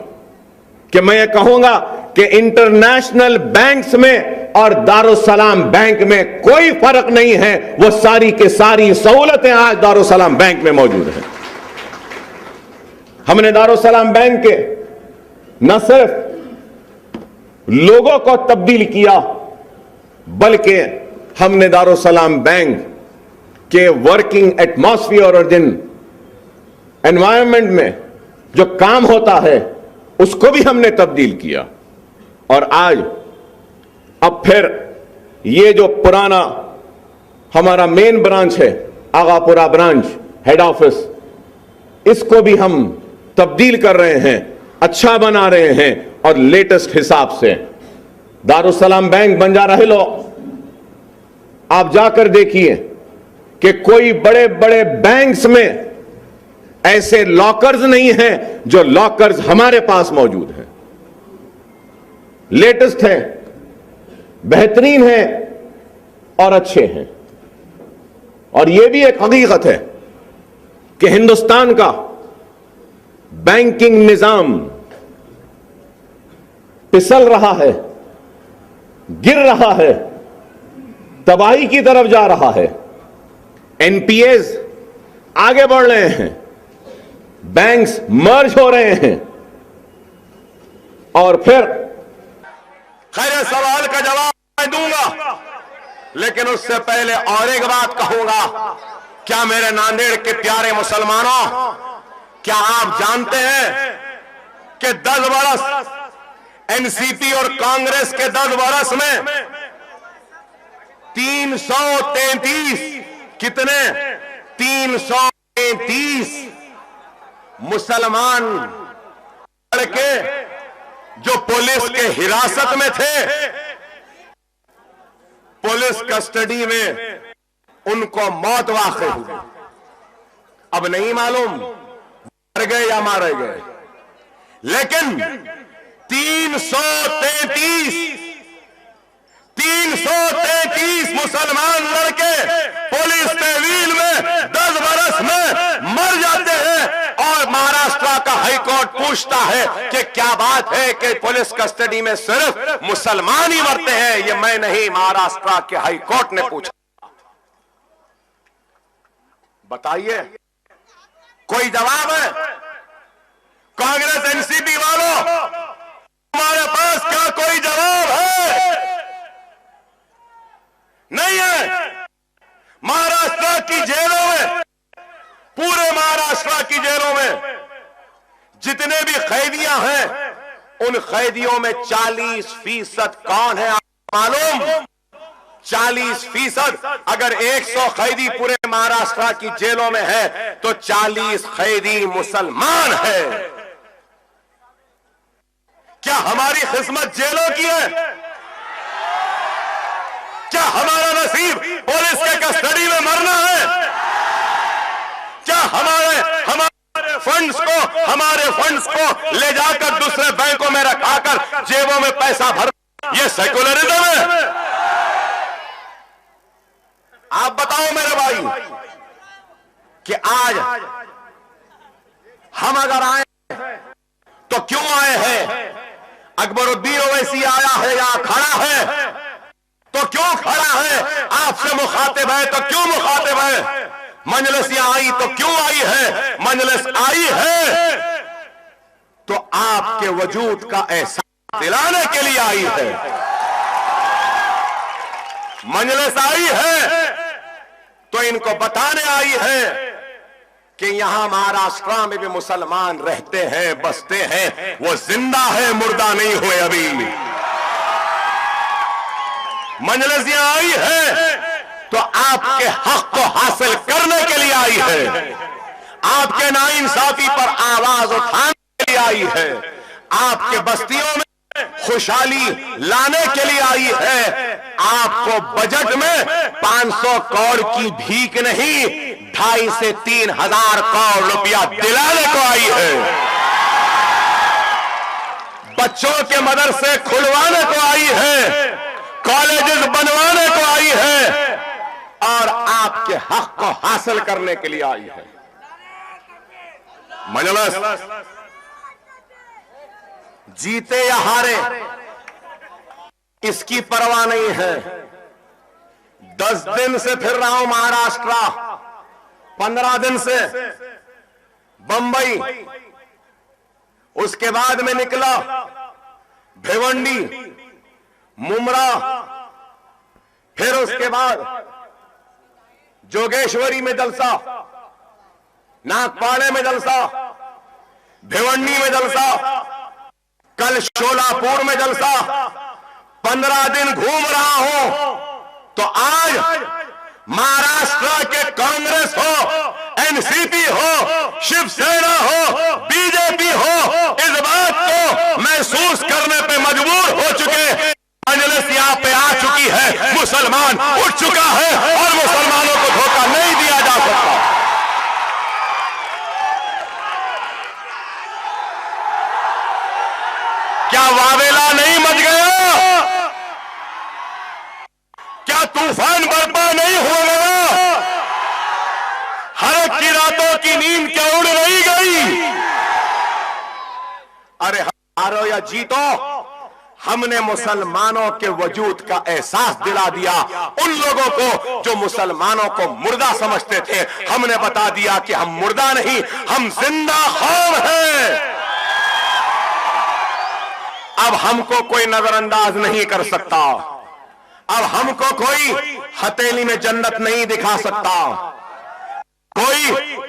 S1: कि मैं ये कहूंगा कि इंटरनेशनल बैंक्स में और दारुस्सलाम बैंक में कोई फर्क नहीं है। वो सारी के सारी सहूलतें आज दारुस्सलाम बैंक में मौजूद हैं। हमने दारुस्सलाम बैंक के न सिर्फ लोगों को तब्दील किया, बल्कि हमने दारुस्सलाम बैंक के वर्किंग एटमॉस्फेयर और जिन एनवायरनमेंट में जो काम होता है उसको भी हमने तब्दील किया। और आज अब फिर ये जो पुराना हमारा मेन ब्रांच है, आगापुरा ब्रांच हेड ऑफिस, इसको भी हम तब्दील कर रहे हैं, अच्छा बना रहे हैं और लेटेस्ट हिसाब से। दारुस्सलाम बैंक बंजारा हिल आप जाकर देखिए कि कोई बड़े बड़े बैंक्स में ऐसे लॉकर्स नहीं हैं जो लॉकर्स हमारे पास मौजूद हैं। लेटेस्ट हैं, बेहतरीन हैं और अच्छे हैं। और यह भी एक हकीकत है कि हिंदुस्तान का बैंकिंग निजाम फिसल रहा है, गिर रहा है, तबाही की तरफ जा रहा है। एनपीएस आगे बढ़ रहे हैं, बैंक्स मर्ज हो रहे हैं, और फिर
S2: खैर सवाल का जवाब मैं दूंगा, लेकिन उससे पहले और एक बात कहूंगा। क्या मेरे नांदेड़ के प्यारे मुसलमानों, क्या आप जानते हैं कि 10 बरस एनसीपी और कांग्रेस के 10 बरस में 333 कितने 333 मुसलमान लड़के जो पुलिस के हिरासत में थे, पुलिस कस्टडी में उनको मौत वाक़ई हुई। अब नहीं मालूम मर गए या मारे गए, लेकिन 333 मुसलमान लड़के पुलिस तहवील में 10 बरस में मर जाते हैं, और महाराष्ट्र का हाईकोर्ट पूछता है कि क्या बात है कि पुलिस कस्टडी में सिर्फ मुसलमान ही मरते हैं। ये मैं नहीं, महाराष्ट्र के हाईकोर्ट ने पूछा। बताइए, कोई जवाब है? कांग्रेस एनसीपी वालों, हमारे पास क्या कोई जवाब है? नहीं है। महाराष्ट्र की जेलों में, पूरे महाराष्ट्र की जेलों में जितने भी कैदियां हैं, उन कैदियों में 40% कौन है मालूम? 40%। अगर 100 कैदी पूरे महाराष्ट्र की जेलों में है तो 40 कैदी मुसलमान है। क्या हमारी किस्मत जेलों की है? क्या हमारा नसीब पुलिस के कस्टडी में मरना है? क्या हमारे फंड्स को ले जाकर दूसरे बैंकों में रखाकर जेबों में पैसा भर, ये सेकुलरिज्म है? आप बताओ मेरे भाई कि आज हम अगर आए तो क्यों आए हैं? अकबरुद्दीन ओवैसी आया है या खड़ा है तो क्यों खड़ा है? आपसे मुखातिब है तो क्यों मुखातिब है? मजलिस आई तो क्यों आई है? मजलिस आई है तो आपके वजूद का एहसास दिलाने के लिए आई है। मजलिस आई है तो इनको बताने आई है कि यहां महाराष्ट्र में भी मुसलमान रहते हैं, बसते हैं, वो जिंदा है, मुर्दा नहीं हुए अभी। मजलिस यहां आई है तो आपके हक को हासिल करने के लिए आई है, आपके नाइंसाफी पर आवाज उठाने के लिए आई है, आपके बस्तियों में खुशहाली लाने के लिए आई है। आपको बजट में 500 करोड़ की भीख नहीं, 2.5 से 3 हजार करोड़ रुपया दिलाने को आई है। बच्चों के मदरसे खुलवाने को आई है, कॉलेजेस बनवाने को आई है, और आपके हक को हासिल करने के लिए आई है। मजलिस जीते या हारे इसकी परवाह नहीं है। 10 दिन से फिर रहा हूं महाराष्ट्र, 15 दिन से बंबई, उसके बाद में निकला भिवंडी, मुमरा, फिर उसके बाद जोगेश्वरी में जलसा, नागपाड़े में जलसा, भिवंडी में जलसा, कल शोलापुर में जलसा। 15 दिन घूम रहा हूं तो आज महाराष्ट्र के कांग्रेस हो, एनसीपी हो, शिवसेना हो, बीजेपी हो, इस बात को महसूस करने पे मजबूर हो चुके। मजलिस यहां पे आ चुकी है, मुसलमान उठ चुका है और मुसलमानों को धोखा नहीं दिया जा सकता। क्या वावेला नहीं मच गया? क्या तूफान बर्पा नहीं हो गया? हर एक की रातों की नींद क्या उड़ नहीं गई? अरे हारो या जीतो, हमने मुसलमानों के वजूद का एहसास दिला दिया। उन लोगों को जो मुसलमानों को मुर्दा समझते थे, हमने बता दिया कि हम मुर्दा नहीं, हम जिंदा कौम हैं। अब हमको कोई नजरअंदाज नहीं कर सकता, अब हमको कोई हथेली में जन्नत नहीं दिखा सकता, कोई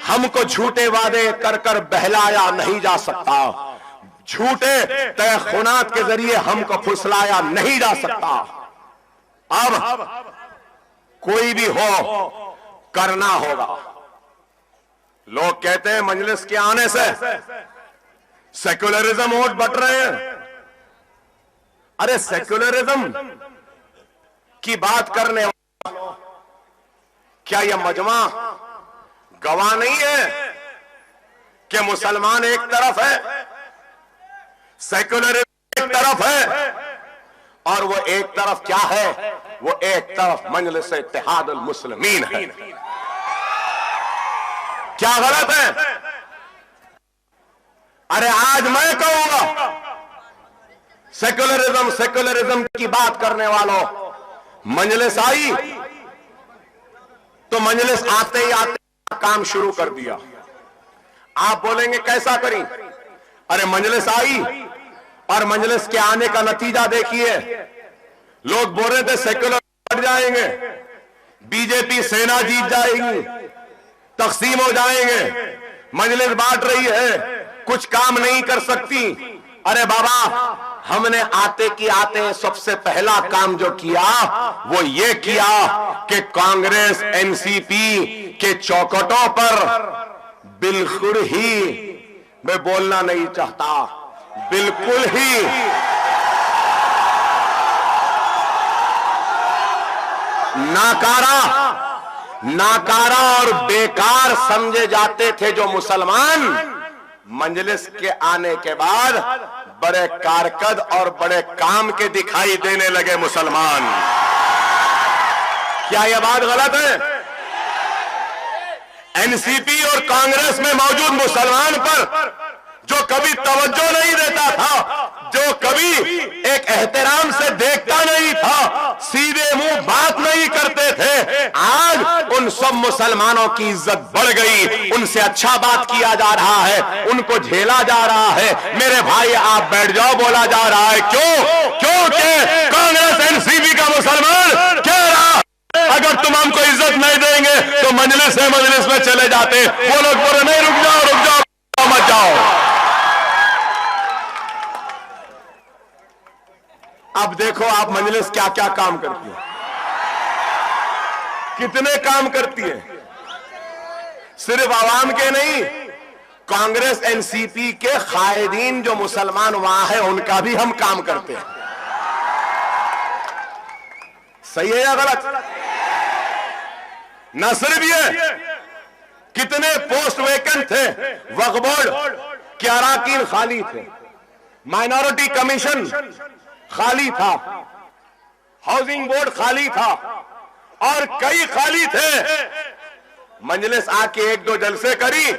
S2: हमको झूठे वादे कर कर बहलाया नहीं जा सकता, झूठे तयखुनात के जरिए हमको फुसलाया नहीं जा सकता। अब कोई भी हो, करना होगा। लोग कहते हैं मजलिस के आने से सेक्युलरिज्म वोट बट रहे हैं। अरे सेक्युलरिज्म की बात करने वालों, क्या यह मजमा गवाह नहीं है कि मुसलमान एक तरफ है, सेक्युलरिज्म एक तरफ है, और वो एक तरफ क्या है? वो एक तरफ मजलिस इत्तेहादुल मुस्लिमीन है। क्या गलत है? अरे आज मैं कहूंगा सेक्युलरिज्म की बात करने वालों, मजलिस आई तो मजलिस आते ही आते काम शुरू कर दिया। आप बोलेंगे कैसा करें? अरे मजलिस आई और मजलिस के आने का नतीजा देखिए। लोग बोल रहे थे सेक्युलर बढ़ जाएंगे, बीजेपी सेना जीत जाएगी, तकसीम हो जाएंगे, मजलिस बांट रही है, कुछ काम नहीं कर सकती। अरे बाबा, हमने आते की आते सबसे पहला काम जो किया वो ये किया कि कांग्रेस एनसीपी के चौखटों पर बिल्कुल ही, मैं बोलना नहीं चाहता, बिल्कुल ही नाकारा और बेकार समझे जाते थे जो मुसलमान, मजलिस के आने के बाद बड़े कारकर्द और बड़े काम के दिखाई देने लगे मुसलमान। क्या यह बात गलत है? एनसीपी और कांग्रेस में मौजूद मुसलमान पर जो कभी तवज्जो नहीं देता था, जो कभी एक एहतराम से देखता नहीं था, सीधे मुंह बात नहीं करते थे, आज उन सब मुसलमानों की इज्जत बढ़ गई, उनसे अच्छा बात किया जा रहा है, उनको झेला जा रहा है। मेरे भाई आप बैठ जाओ, बोला जा रहा है। क्यों? क्योंकि कांग्रेस एनसीपी का मुसलमान कह रहा है अगर तुम हमको इज्जत नहीं देंगे तो मजलिस है, मजलिस में चले जाते। वो लोग बोल रहे नहीं, रुक जाओ, मत जाओ। अब देखो आप मजलिस क्या क्या काम करती है, कितने काम करती है। सिर्फ आवाम के नहीं, कांग्रेस एनसीपी के कायदीन जो मुसलमान वहां है उनका भी हम काम करते हैं। सही है या गलत? न सिर्फ ये, कितने पोस्ट वेकेंट थे, वक्फ बोर्ड के अराकीन खाली थे, माइनॉरिटी कमीशन खाली था, हाउसिंग बोर्ड खाली था, और कई खाली थे। मजलिस आके एक दो जलसे करी,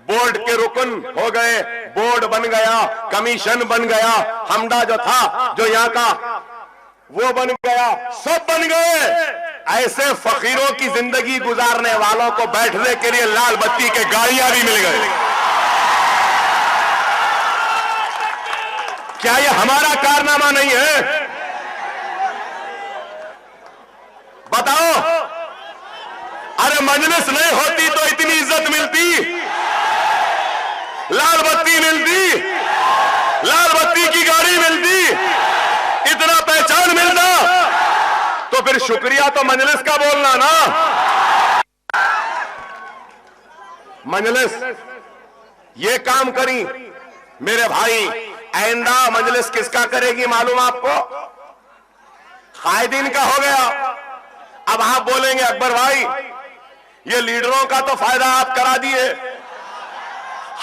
S2: बोर्ड के रुकन हो गए, बोर्ड बन गया, कमीशन बन गया, हमदा जो था जो यहां का वो बन गया, सब बन गए। ऐसे फकीरों की जिंदगी गुजारने वालों को बैठने के लिए लाल बत्ती के गाड़ियां भी मिल गई। क्या यह हमारा कारनामा नहीं है? बताओ। अरे मजलिस नहीं होती तो इतनी इज्जत मिलती, लाल बत्ती मिलती, लाल बत्ती की गाड़ी मिलती, इतना पहचान मिलता, तो फिर शुक्रिया तो मजलिस का बोलना ना। मजलिस ये काम करी मेरे भाई, आइंदा मजलिस किसका करेगी मालूम आपको? कायदीन का हो गया। अब आप बोलेंगे अकबर भाई ये लीडरों का तो फायदा आप करा दिए,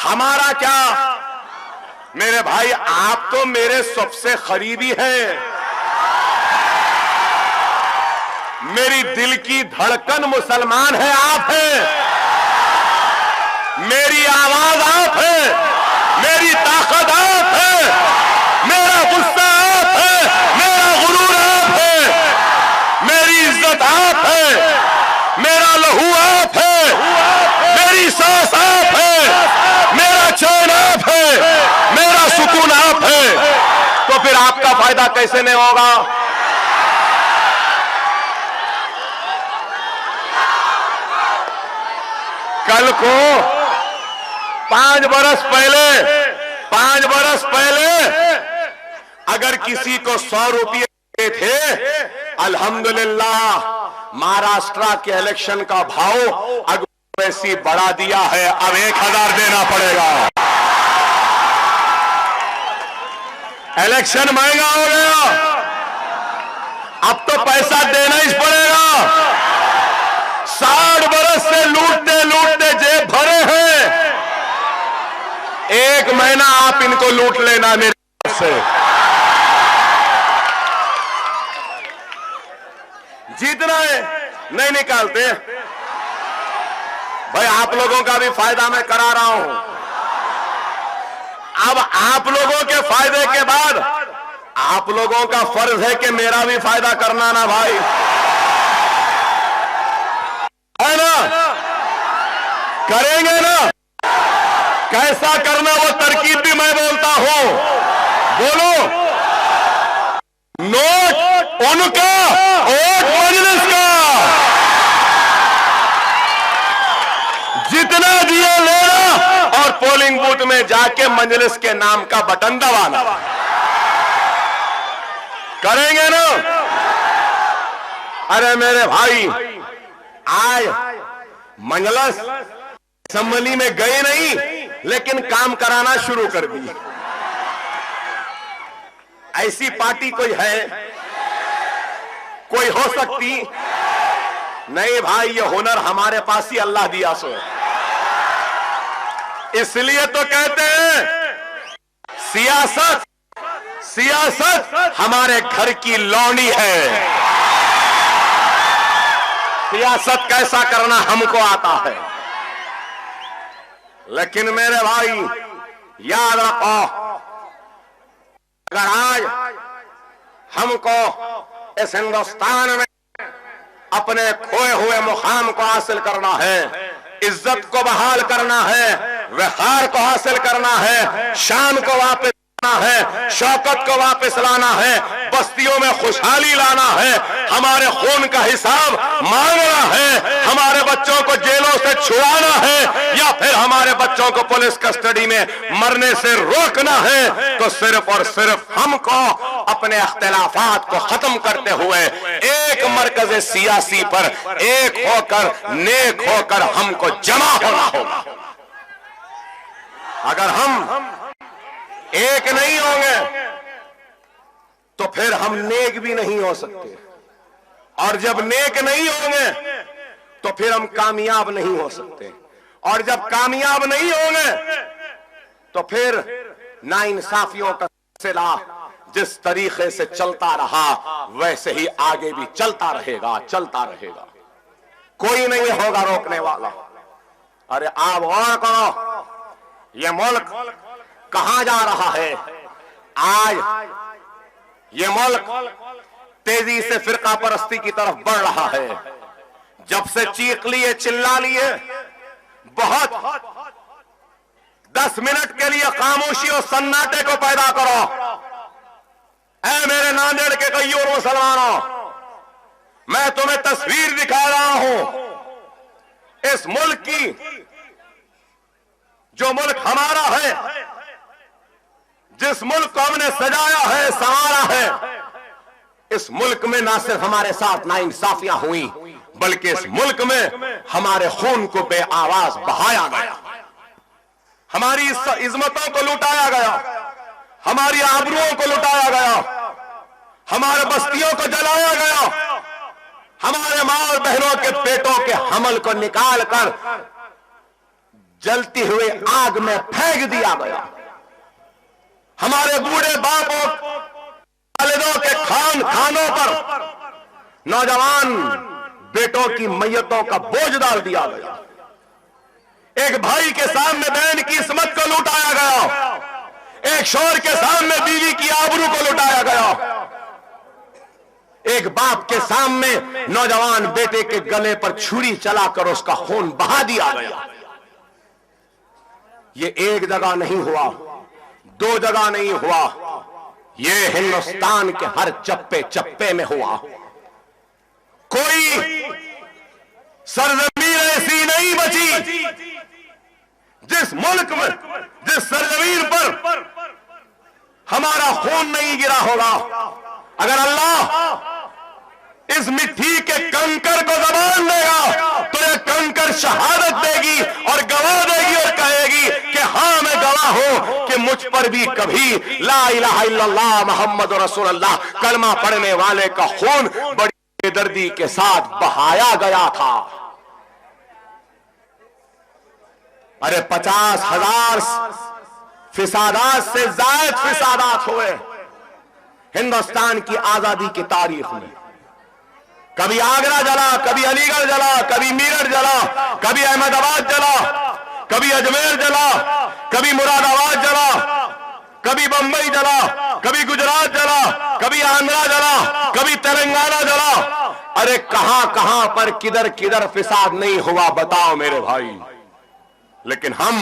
S2: हमारा क्या? मेरे भाई आप तो मेरे सबसे करीबी हैं, मेरी दिल की धड़कन मुसलमान है आप हैं, मेरी आवाज आप है, मेरी ताकत आप है, मेरा गुस्सा आप फायदा कैसे नहीं होगा? कल को 5 बरस पहले अगर किसी को 100 रुपये थे, अल्हम्दुलिल्लाह महाराष्ट्र के इलेक्शन का भाव अगर वैसी बढ़ा दिया है, अब 1000 देना पड़ेगा। इलेक्शन महंगा हो गया, अब तो पैसा देना ही पड़ेगा। 60 बरस से लूटते लूटते जेब भरे हैं, 1 महीना आप इनको लूट लेना मेरे से। जीतना है नहीं निकालते भाई, आप लोगों का भी फायदा मैं करा रहा हूं। अब आप लोगों के फायदे के बाद आप लोगों का फर्ज है कि मेरा भी फायदा करना ना भाई, है ना? करेंगे ना? कैसा करना वो तरकीब भी मैं बोलता हूं। बोलो, नोट उनका, वोट मजलिस का। जितना दिए लेना और पोलिंग बूथ में जाके मजलिस के नाम का बटन दबाना। करेंगे ना? अरे मेरे भाई, आज मजलिस असेंबली में गए नहीं, लेकिन काम कराना शुरू कर दी। ऐसी पार्टी कोई है? कोई हो सकती? नहीं भाई, ये हुनर हमारे पास ही अल्लाह दिया सो है। इसलिए तो कहते हैं सियासत हमारे घर की लौंडी है। सियासत कैसा करना हमको आता है। लेकिन मेरे भाई याद रखो, अगर आज हमको इस हिंदुस्तान में अपने खोए हुए मुकाम को हासिल करना है, इज्जत को बहाल करना है, वक़ार को हासिल करना है, शान को वापस लाना है, शौकत को वापस लाना है, बस्तियों में खुशहाली लाना है, हमारे खून का हिसाब मांगना है, हमारे बच्चों को जेलों से छुड़ाना है, या फिर हमारे बच्चों को पुलिस कस्टडी में मरने से रोकना है, तो सिर्फ और सिर्फ हमको अपने इख्तिलाफात को खत्म करते हुए एक मरकज़ सियासी पर एक होकर, नेक होकर हमको जमा होना होगा। अगर हम एक नहीं होंगे तो फिर हम नेक भी नहीं हो सकते, और जब नेक नहीं होंगे तो फिर हम कामयाब नहीं हो सकते, और जब कामयाब नहीं होंगे तो फिर नाइंसाफियों का सिलसिला जिस तरीके से चलता रहा वैसे ही आगे भी चलता रहेगा, चलता रहेगा। कोई नहीं होगा रोकने वाला। अरे आप गौर करो, ये मुल्क कहां जा रहा है? आज ये मुल्क तेजी से फिरका परस्ती की तरफ बढ़ रहा है। जब से चीख लिए, चिल्ला लिए, बहुत 10 मिनट के लिए खामोशी और सन्नाटे को पैदा करो। ऐ मेरे नांदेड़ के कईयों मुसलमानों, मैं तुम्हें तस्वीर दिखा रहा हूं इस मुल्क की, जो मुल्क हमारा है, जिस मुल्क को हमने सजाया है, संवारा है। इस मुल्क में ना सिर्फ हमारे साथ नाइंसाफियां हुई, बल्कि इस मुल्क में हमारे खून को बेआवाज बहाया गया, हमारी इज्जतों को लुटाया गया, हमारी आबरूओं को लुटाया गया, हमारे बस्तियों को जलाया गया, हमारे मां और बहनों के पेटों के हमल को निकाल कर जलती हुई आग में फेंक दिया गया। हमारे बूढ़े बापों, वालिदों के खानों पर नौजवान बेटों की मैयतों का बोझ डाल दिया गया। एक भाई के सामने बहन की इस्मत को लुटाया गया, एक शौहर के सामने बीवी की आबरू को लुटाया गया, एक बाप के सामने नौजवान बेटे के गले पर छुरी चलाकर उसका खून बहा दिया गया। ये एक जगह नहीं हुआ, 2 जगह नहीं हुआ, ये हिंदुस्तान के हर चप्पे चप्पे में हुआ। कोई सरजमीन ऐसी नहीं बची जिस मुल्क में, जिस सरजमीन पर हमारा खून नहीं गिरा होगा। अगर अल्लाह इस मिट्टी के कंकर को जबान देगा तो ये कंकर शहादत देगी और गवाह देगी और कहेगी कि हां मैं गवाह हूं कि मुझ पर भी कभी ला इलाहा इल्लल्लाह मुहम्मद रसूलुल्लाह कलमा पढ़ने वाले का खून बड़ी बेदर्दी के साथ बहाया गया था। अरे 50,000 फिसादात से जायद फिसादात हुए हिंदुस्तान की आजादी की तारीख में। कभी आगरा जला, कभी अलीगढ़ जला, कभी मीरठ जला, कभी अहमदाबाद जला, कभी अजमेर जला, कभी मुरादाबाद जला, कभी बंबई जला, कभी गुजरात जला, कभी आंध्रा जला, कभी तेलंगाना जला। अरे कहां कहां पर किधर किधर फिसाद नहीं हुआ बताओ मेरे भाई। लेकिन हम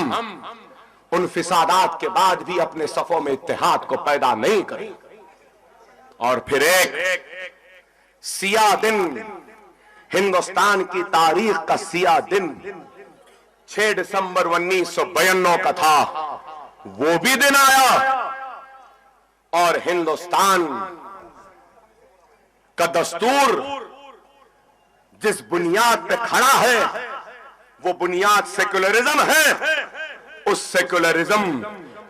S2: उन फिसादात के बाद भी अपने सफों में इत्तेहाद को पैदा नहीं करें। और फिर एक सिया दिन, हिंदुस्तान की तारीख का सिया दिन 6 दिसंबर 1992 का था। वो भी दिन आया और हिंदुस्तान का दस्तूर जिस बुनियाद पे खड़ा है वो बुनियाद सेकुलरिज्म है। उस सेकुलरिज्म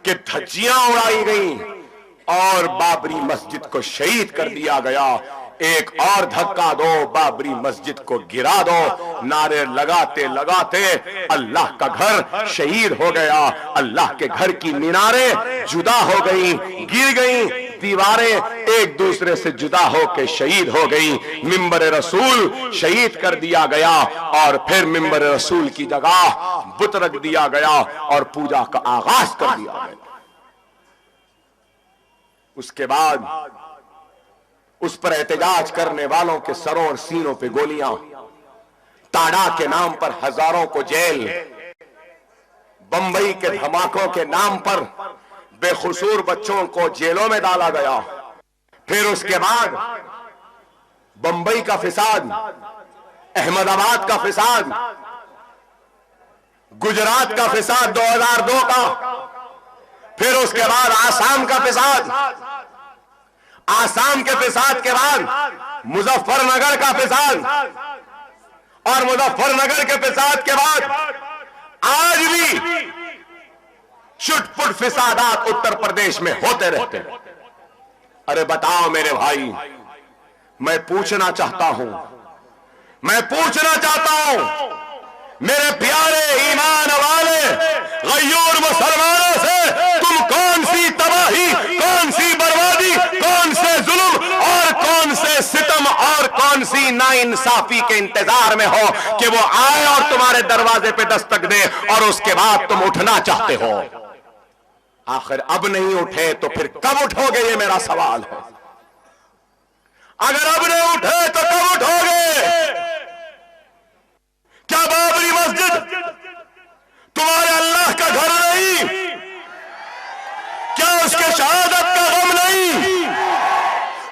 S2: के धज्जियां उड़ाई गई और बाबरी मस्जिद को शहीद कर दिया गया। एक और धक्का दो, बाबरी मस्जिद को गिरा दो। नारे लगाते लगाते अल्लाह का घर शहीद हो गया। अल्लाह के घर की मीनारें जुदा हो गई, गिर गई, दीवारें एक दूसरे से जुदा होकर शहीद हो गई। मिंबर रसूल शहीद कर दिया गया और फिर मिंबर रसूल की जगह बुत रख दिया गया और पूजा का आगाज कर दिया गया। उसके बाद उस पर एहतजाज करने वालों के सरों और सीनों पे गोलियां, ताड़ा के नाम पर हजारों को जेल, बंबई के धमाकों के नाम पर बेकसूर बच्चों को जेलों में डाला गया। फिर उसके बाद बंबई का फिसाद, अहमदाबाद का फिसाद, गुजरात का फिसाद 2002 का, फिर उसके बाद आसाम का फिसाद, आसाम के फिसाद के बाद मुजफ्फरनगर का फिसाद और मुजफ्फरनगर के फिसाद के बाद आज भी छुटपुट फिसादात उत्तर प्रदेश में होते रहते हैं। अरे बताओ मेरे भाई, मैं पूछना चाहता हूं मेरे प्यारे ईमान वाले गयूर मुसलमानों से, तुम कौन सी तबाही, कौन सी बर्बादी, कौन से जुल्म और कौन से सितम और कौन सी नाइंसाफी के इंतजार में हो कि वो आए और तुम्हारे दरवाजे पे दस्तक दे और उसके बाद तुम उठना चाहते हो। आखिर अब नहीं उठे तो फिर कब उठोगे, ये मेरा सवाल है। अगर अब नहीं उठे तो कब उठोगे? क्या बाबरी मस्जिद तुम्हारे अल्लाह का घर नहीं? क्या उसके शहादत का गम नहीं?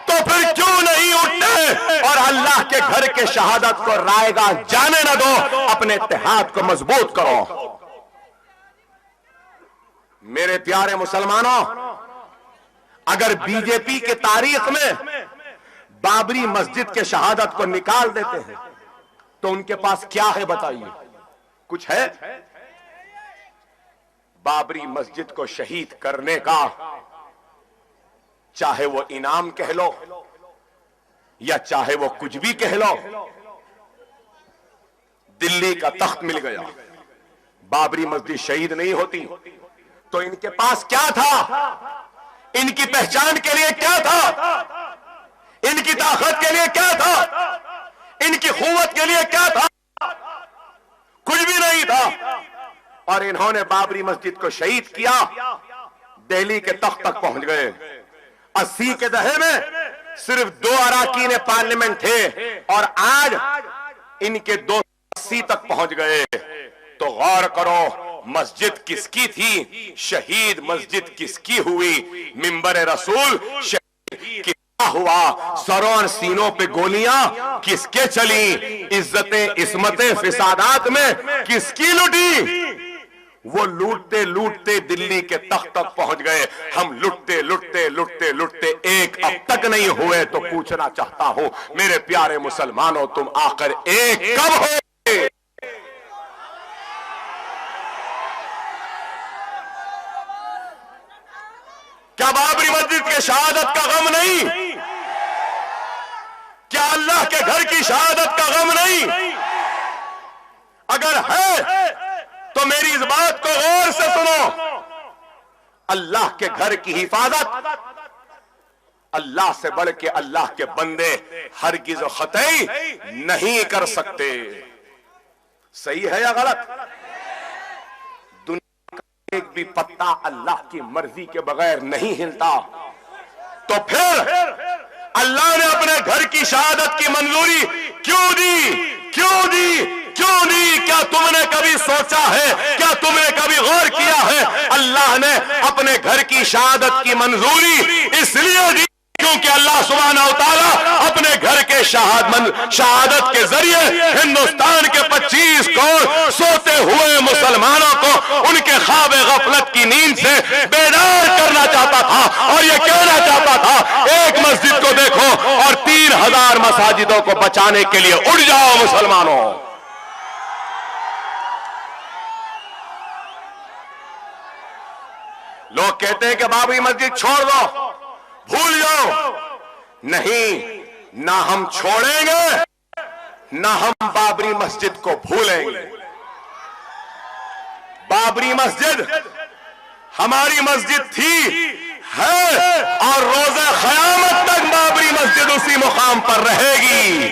S2: तो फिर क्यों नहीं उठते और अल्लाह के घर के शहादत को रायगा जाने न दो, अपने इत्तेहाद को मजबूत करो। मेरे प्यारे मुसलमानों, अगर बीजेपी की तारीख में बाबरी मस्जिद के शहादत को निकाल देते हैं तो उनके पास क्या है बताइए? कुछ है? बाबरी मस्जिद को शहीद करने का चाहे वो इनाम कह लो या चाहे वो कुछ भी कह लो, दिल्ली का तख्त मिल गया, बाबरी मस्जिद शहीद नहीं होती तो इनके पास क्या था? इनकी पहचान के लिए क्या था? इनकी ताकत के लिए क्या था? इनकी खुवत के लिए क्या था? कुछ भी नहीं था। और इन्होंने बाबरी मस्जिद को शहीद किया, दिल्ली के तख्त तक पहुंच गए। 80 के दहे में सिर्फ 2 अराकीन पार्लियामेंट थे और आज इनके 280 तक पहुंच गए। तो गौर करो, मस्जिद किसकी थी, शहीद मस्जिद किसकी हुई, मिंबर रसूल शहीद किसका हुआ, सरों और सीनों पे गोलियां किसके चली, इज्जतें इस्मतें फिसादात में किसकी लुटी। वो लूटते लूटते दिल्ली के तख्त तक पहुंच गए। हम लुटते लुटते लुटते लुटते एक अब तक नहीं हुए। तो पूछना चाहता हूं मेरे प्यारे मुसलमानों, तुम आखिर एक कब हो? क्या बाबरी मस्जिद के शहादत का गम नहीं? क्या अल्लाह के घर की शहादत का गम नहीं? अगर है तो मेरी इस बात को गौर से सुनो। अल्लाह के घर की हिफाजत अल्लाह से बढ़ के अल्लाह के बंदे हरगिज़ ख़तई नहीं कर सकते। सही है या गलत? दुनिया का एक भी पत्ता अल्लाह की मर्जी के बगैर नहीं हिलता। तो फिर अल्लाह ने अपने घर की शहादत की मंजूरी क्यों दी? क्यों दी? क्यों दी? क्या तुमने कभी सोचा है? क्या तुमने कभी गौर किया है? अल्लाह ने अपने घर की शहादत की मंजूरी इसलिए दी क्योंकि अल्लाह सुब्हानहू व तआला अपने घर के शहादत के जरिए हिंदुस्तान के 25 करोड़ सोते हुए मुसलमानों को उनके ख्वाब गफलत की नींद से बेदार करना चाहता था। और ये कहना चाहता था एक मस्जिद को देखो और 3000 मसाजिदों को बचाने के लिए उठ जाओ मुसलमानों। लोग कहते हैं कि बाबरी मस्जिद छोड़ दो, भूल जाओ। नहीं, ना हम छोड़ेंगे ना हम बाबरी मस्जिद को भूलेंगे। बाबरी मस्जिद हमारी मस्जिद थी, है और रोज़े क़यामत तक बाबरी मस्जिद उसी मुकाम पर रहेगी।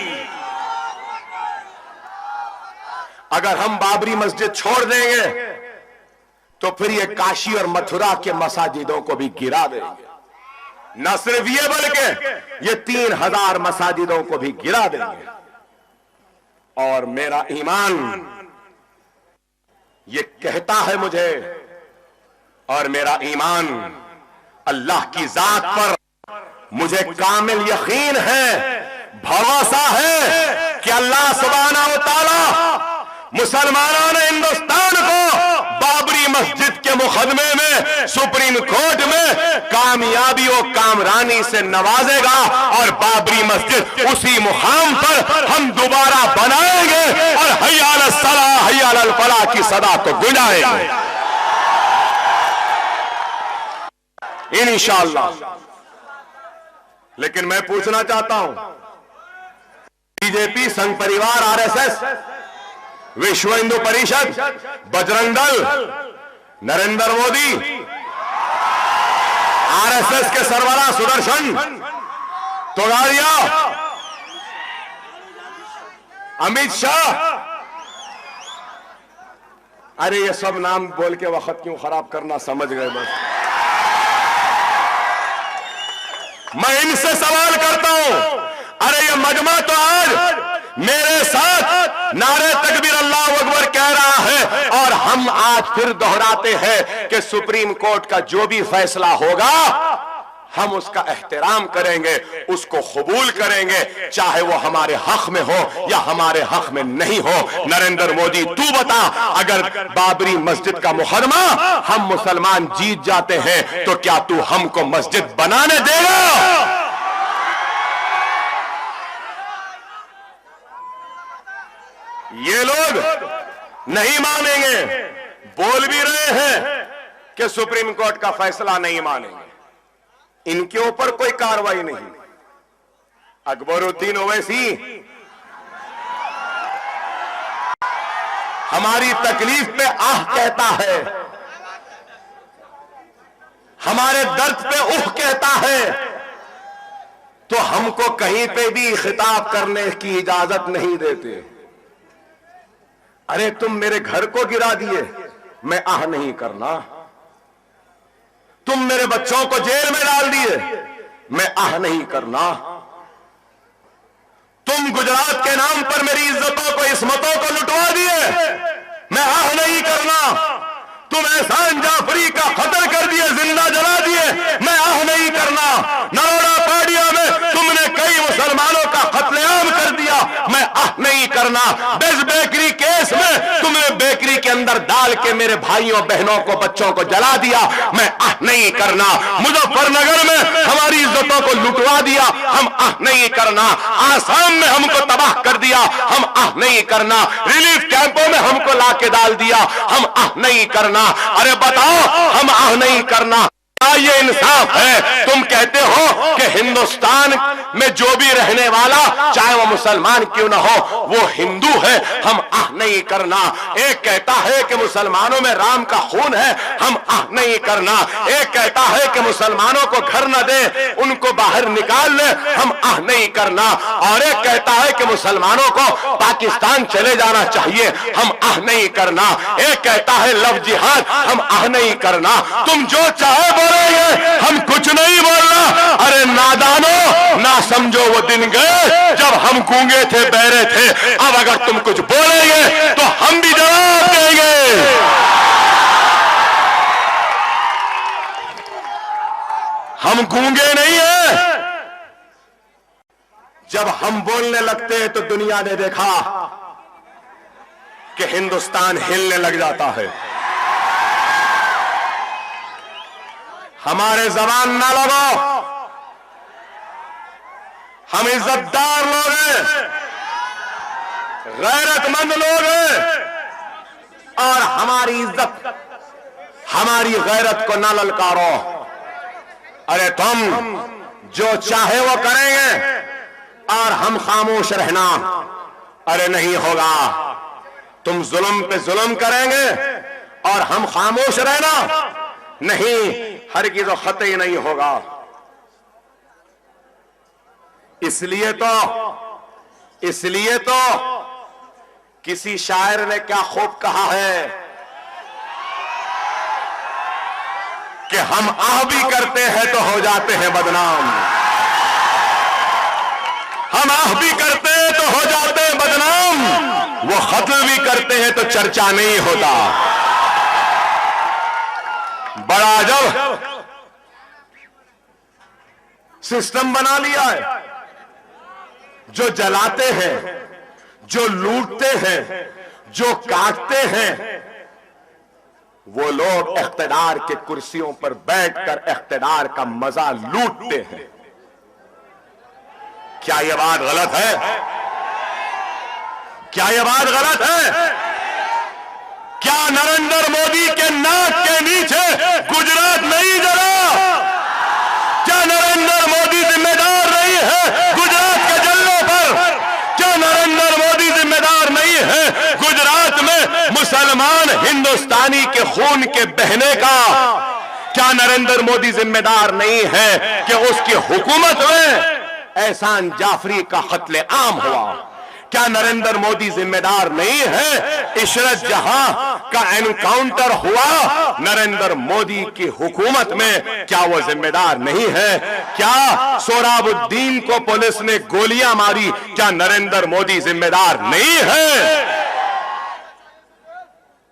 S2: अगर हम बाबरी मस्जिद छोड़ देंगे तो फिर ये काशी और मथुरा के मसाजिदों को भी गिरा देंगे। न सिर्फ ये बल्कि ये 3000 मसाजिदों को भी गिरा देंगे। और मेरा ईमान ये कहता है मुझे, और मेरा ईमान अल्लाह की जात पर मुझे कामिल यकीन है, भरोसा है कि अल्लाह सुब्हानहू व तआला मुसलमानों ने हिंदुस्तान को बाबरी मस्जिद के मुकदमे में सुप्रीम कोर्ट में कामयाबी और कामरानी से नवाजेगा और बाबरी मस्जिद उसी मुकाम पर हम दोबारा बनाएंगे और हय्या अलस सलाह हय्या अलल फलाह की सदा को गुंजाएंगे इंशाअल्लाह। लेकिन मैं पूछना चाहता हूं, बीजेपी, संघ परिवार, आरएसएस, विश्व हिंदू परिषद, बजरंग दल, नरेंद्र मोदी, आरएसएस के सरबराह सुदर्शन तोगाड़िया, अमित शाह, अरे ये सब नाम बोल के वक्त क्यों खराब करना, समझ गए बस। मैं इनसे सवाल करता हूं, अरे ये मजमा तो आज मेरे साथ नारे तकबीर अल्लाह अकबर कह रहा है और हम आज फिर दोहराते हैं कि सुप्रीम कोर्ट का जो भी फैसला होगा हम उसका एहतराम करेंगे, उसको कबूल करेंगे, चाहे वो हमारे हक में हो या हमारे हक में नहीं हो। नरेंद्र मोदी, तू बता, अगर बाबरी मस्जिद का मुकदमा हम मुसलमान जीत जाते हैं तो क्या तू हमको मस्जिद बनाने देगा? ये लोग नहीं मानेंगे, बोल भी रहे हैं कि सुप्रीम कोर्ट का फैसला नहीं मानेंगे, इनके ऊपर कोई कार्रवाई नहीं। अकबरुद्दीन ओवैसी हमारी तकलीफ पे आह कहता है, हमारे दर्द पे उह कहता है, तो हमको कहीं पे भी खिताब करने की इजाजत नहीं देते। अरे तुम मेरे घर को गिरा दिए, मैं आह नहीं करना। तुम मेरे बच्चों को जेल में डाल दिए, मैं आह नहीं करना। तुम गुजरात के नाम पर मेरी इज्जतों को, इस्मतों को लुटवा दिए, मैं आह नहीं करना। तुम एहसान जाफरी का कत्ल कर दिए, जिंदा जला दिए, मैं आह नहीं करना। नरोड़ा पाडिया में तुमने कई मुसलमानों का कत्लेआम कर दिया, मैं आह नहीं करना। बेज बेकरी केस में तुमने बेकरी के अंदर डाल के मेरे भाइयों बहनों को बच्चों को जला दिया, मैं आह नहीं करना। मुजफ्फरनगर में हमारी इज्जतों को लुटवा दिया, हम आह नहीं करना। आसाम में हमको तबाह कर दिया, हम आह नहीं करना। रिलीफ कैंपों में हमको लाके डाल दिया, हम आह नहीं करना। अरे बताओ, हम आह नहीं करना। ये इंसाफ है? तुम कहते हो कि हिंदुस्तान में जो भी रहने वाला, चाहे वो मुसलमान क्यों ना हो, वो हिंदू है, हम आह नहीं करना। एक कहता है कि मुसलमानों में राम का खून है, हम आह नहीं करना। एक कहता है कि मुसलमानों को घर न दे, उनको बाहर निकाल ले, हम आह नहीं करना। और एक कहता है कि मुसलमानों को पाकिस्तान चले जाना चाहिए, हम आह नहीं करना। एक कहता है लव जिहाद, हम आह नहीं करना। तुम जो चाहे बोलेंगे, हम कुछ नहीं बोलना। अरे नादानो, ना समझो वो दिन गए जब हम गूंगे थे, बहरे थे। अब अगर तुम कुछ बोलेंगे तो हम भी जवाब देंगे। हम गूंगे नहीं है। जब हम बोलने लगते हैं तो दुनिया ने देखा कि हिंदुस्तान हिलने लग जाता है। हमारे जबान ना लगो, हम इज्जतदार लोग हैं, गैरतमंद लोग हैं, और हमारी इज्जत, हमारी गैरत को ना ललकारो। अरे तुम जो चाहे वो करेंगे और हम खामोश रहना, अरे नहीं होगा। तुम जुल्म पे जुल्म करेंगे और हम खामोश रहना, नहीं, हरगिज़ ख़तई नहीं होगा। इसलिए तो किसी शायर ने क्या खूब कहा है कि हम आह भी करते हैं तो हो जाते हैं बदनाम। हम आह भी करते हैं तो हो जाते हैं बदनाम, वो ख़त्ल भी करते हैं तो चर्चा नहीं होता। बड़ा अजब सिस्टम बना लिया है। जो जलाते हैं, जो लूटते हैं, जो काटते हैं, वो लोग इख्तिदार के कुर्सियों पर बैठकर इख्तिदार का मजा लूटते हैं। क्या यह बात गलत है? क्या यह बात गलत है? क्या नरेंद्र मोदी के नाक के नीचे गुजरात नहीं जला? क्या नरेंद्र मोदी जिम्मेदार नहीं है गुजरात के जलने पर? क्या नरेंद्र मोदी जिम्मेदार नहीं है गुजरात में मुसलमान हिंदुस्तानी के खून के बहने का? क्या नरेंद्र मोदी जिम्मेदार नहीं है कि उसकी हुकूमत में एहसान जाफरी का कत्ले आम हुआ? क्या नरेंद्र मोदी जिम्मेदार नहीं है इशरत जहां का एनकाउंटर हुआ? नरेंद्र मोदी की हुकूमत में क्या वो जिम्मेदार नहीं है? क्या सोहराबुद्दीन को पुलिस ने गोलियां मारी, क्या नरेंद्र मोदी जिम्मेदार नहीं है?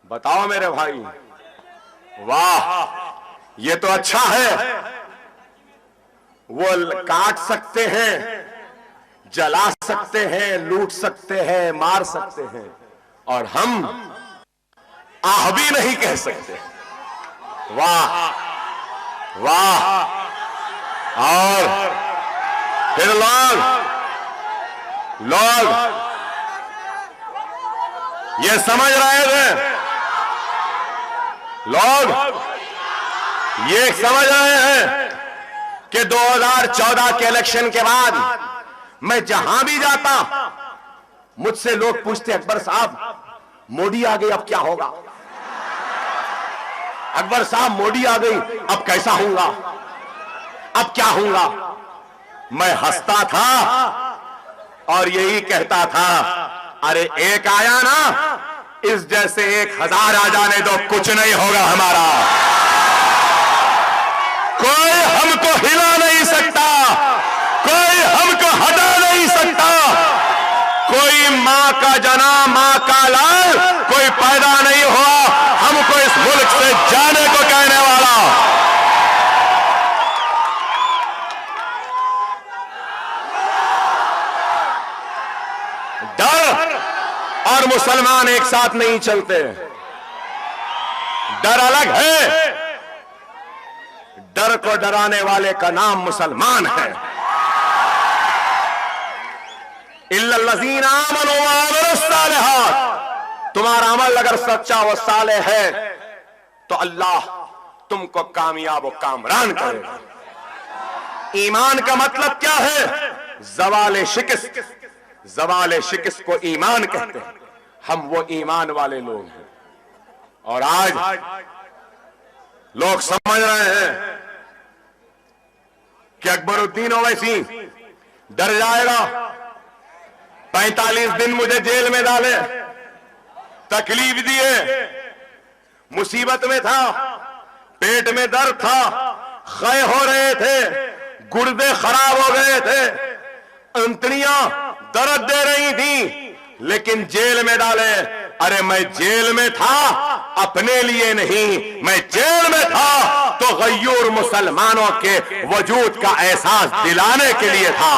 S2: बताओ मेरे भाई। वाह, ये तो अच्छा है। वो काट सकते हैं, जला सकते हैं, लूट सकते हैं, मार सकते हैं, और हम आह भी नहीं कह सकते। वाह वाह। और फिर लोग ये समझ रहे थे, लोग ये समझ रहे हैं कि 2014 के इलेक्शन के बाद मैं जहां भी जाता, मुझसे लोग पूछते, अकबर साहब मोदी आ गई अब क्या होगा? अकबर साहब मोदी आ गई अब कैसा होगा? अब क्या होगा? मैं हंसता था और यही कहता था, अरे एक आया ना, इस जैसे 1000 आ जाने दो, कुछ नहीं होगा हमारा। कोई हमको हिला नहीं सकता, कोई हमको हटा नहीं सकता। कोई मां का जना, मां का लाल कोई पैदा नहीं हुआ हमको इस मुल्क से जाने को कहने वाला। डर और मुसलमान एक साथ नहीं चलते। डर अलग है। डर को डराने वाले का नाम मुसलमान है। इल्लल्लज़ीना आमनू व अमिलुस सालिहात, तुम्हारा अमल अगर सच्चा व सालेह है तो अल्लाह तुमको कामयाब व कामरान करेगा। ईमान का मतलब क्या है? ज़वाले शिकस्त। ज़वाले शिकस्त को ईमान कहते हैं। हम वो ईमान वाले लोग हैं। और आज लोग समझ रहे हैं कि अकबरुद्दीन ओवैसी डर जाएगा। 45 दिन मुझे जेल में डाले, तकलीफ दिए, मुसीबत में था, पेट में दर्द था, क्षय हो रहे थे, गुर्दे खराब हो गए थे, अंतड़ियां दर्द दे रही थी, लेकिन जेल में डाले। अरे मैं जेल में था अपने लिए नहीं, मैं जेल में था तो गय्यूर मुसलमानों के वजूद का एहसास दिलाने के लिए था।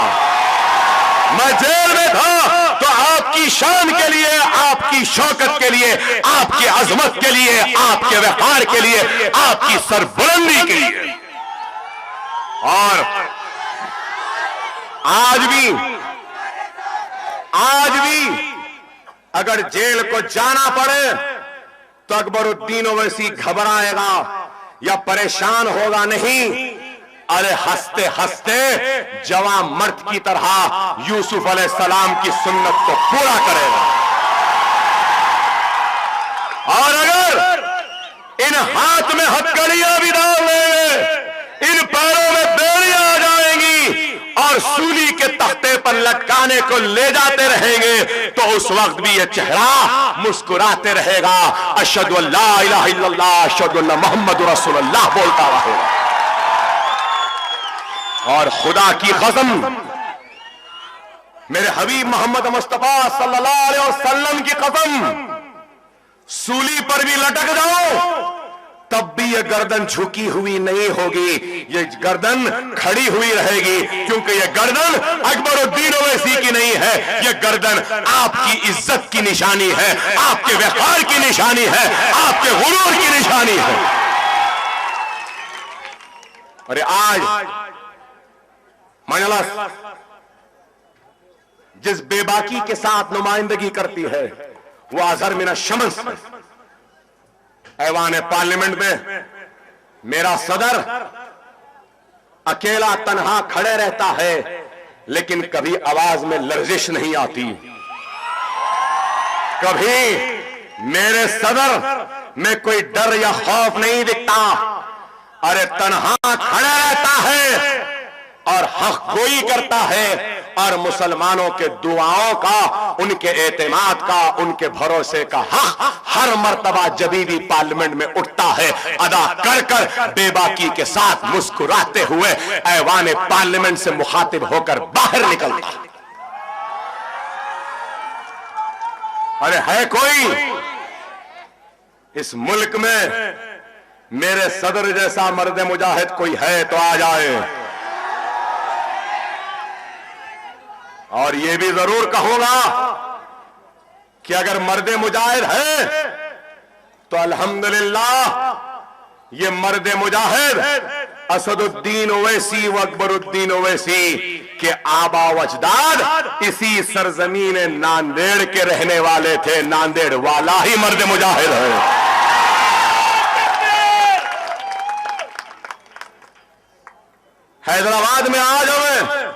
S2: मैं जेल में था तो आपकी शान के लिए, आपकी शौकत के लिए, आपकी अजमत के लिए, आपके वक़ार के लिए, आपकी सरबुलंदी के लिए। और आज भी अगर जेल को जाना पड़े तो अकबरुद्दीन ओवैसी घबराएगा या परेशान होगा नहीं। अरे हंसते हंसते जवां मर्द की तरह यूसुफ अलैहिस्सलाम की सुन्नत को पूरा करेगा। और अगर इन हाथ में हथकड़ियां भी डाल देंगे, इन पैरों में बेड़ियां आ जाएंगी और सूली के तख्ते पर लटकाने को ले जाते रहेंगे, तो उस वक्त भी ये चेहरा मुस्कुराते रहेगा। अशहदु अल्ला इलाहा इल्लल्लाह अशहदु अन्न मुहम्मदुर रसूलुल्लाह बोलता रहेगा। और खुदा की कसम, मेरे हबीब मोहम्मद मुस्तफा सल्लल्लाहु अलैहि वसल्लम की कसम, सूली पर भी लटक जाओ तब भी ये गर्दन झुकी हुई नहीं होगी, ये गर्दन खड़ी हुई रहेगी, क्योंकि ये गर्दन अकबरुद्दीन ओवैसी की नहीं है, ये गर्दन आपकी इज्जत की निशानी है, आपके वक़ार की निशानी है, आपके गुरूर की निशानी है। अरे आज मजलिस जिस बेबाकी के साथ नुमाइंदगी करती है वो अज़हर मिन अश-शम्स है। ऐवान पार्लियामेंट में मेरा सदर अकेला तन्हा खड़े रहता है, लेकिन कभी आवाज में लर्जिश नहीं आती। कभी मेरे सदर में कोई डर या खौफ नहीं दिखता। अरे तन्हा खड़ा रहता है और हक गोई करता है, और मुसलमानों के दुआओं का, उनके एतमाद का, उनके भरोसे का हक हर मर्तबा जभी भी पार्लियामेंट में उठता है अदा कर कर बेबाकी के साथ मुस्कुराते हुए ऐवान पार्लियामेंट से मुखातिब होकर बाहर निकलता है। अरे है कोई इस मुल्क में मेरे सदर जैसा मर्द मुजाहिद कोई है तो आ जाए। और ये भी जरूर कहूंगा कि अगर मर्द मुजाहिद है तो अल्हम्दुलिल्लाह ये मर्द मुजाहिद असदुद्दीन ओवैसी व अकबरुद्दीन ओवैसी के आबा वजदाद इसी सरजमीन नांदेड़ के रहने वाले थे। नांदेड़ वाला ही मर्द मुजाहिद है। हैदराबाद में आज हमें,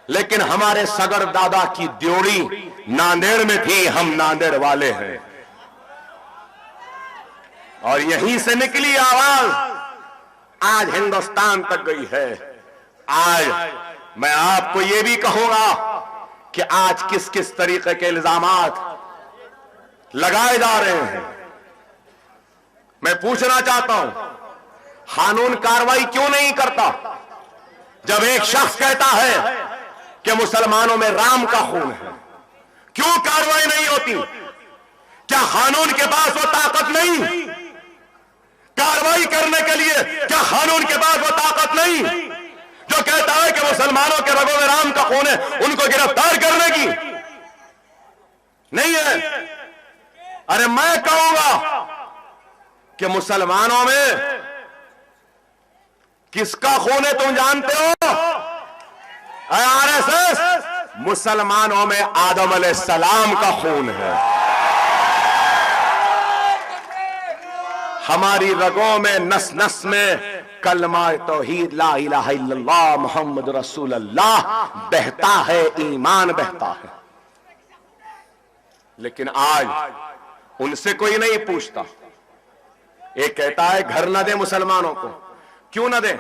S2: लेकिन हमारे सगर दादा की द्योड़ी नांदेड़ में थी। हम नांदेड़ वाले हैं और यहीं से निकली आवाज आज हिंदुस्तान तक गई है। आज मैं आपको यह भी कहूंगा कि आज किस किस तरीके के इल्जामात लगाए जा रहे हैं। मैं पूछना चाहता हूं, कानून कार्रवाई क्यों नहीं करता? जब एक शख्स कहता है कि मुसलमानों में राम का खून है, क्यों कार्रवाई नहीं होती? क्या कानून के पास वो ताकत नहीं? कार्रवाई करने के लिए क्या कानून के पास वो ताकत नहीं जो कहता है कि मुसलमानों के रगों में राम का खून है, उनको गिरफ्तार करने की? नहीं है। अरे मैं कहूंगा कि मुसलमानों में किसका खून है तुम जानते हो? आरएसएस, मुसलमानों में आदम अलैहिस्सलाम का खून है। हमारी रगों में नस नस में कलमा तौहीद ला इलाहा इल्लल्लाह मोहम्मद रसूलुल्लाह बहता है, ईमान बहता है। लेकिन आज उनसे कोई नहीं पूछता। एक कहता है घर न दे मुसलमानों को। क्यों न दे?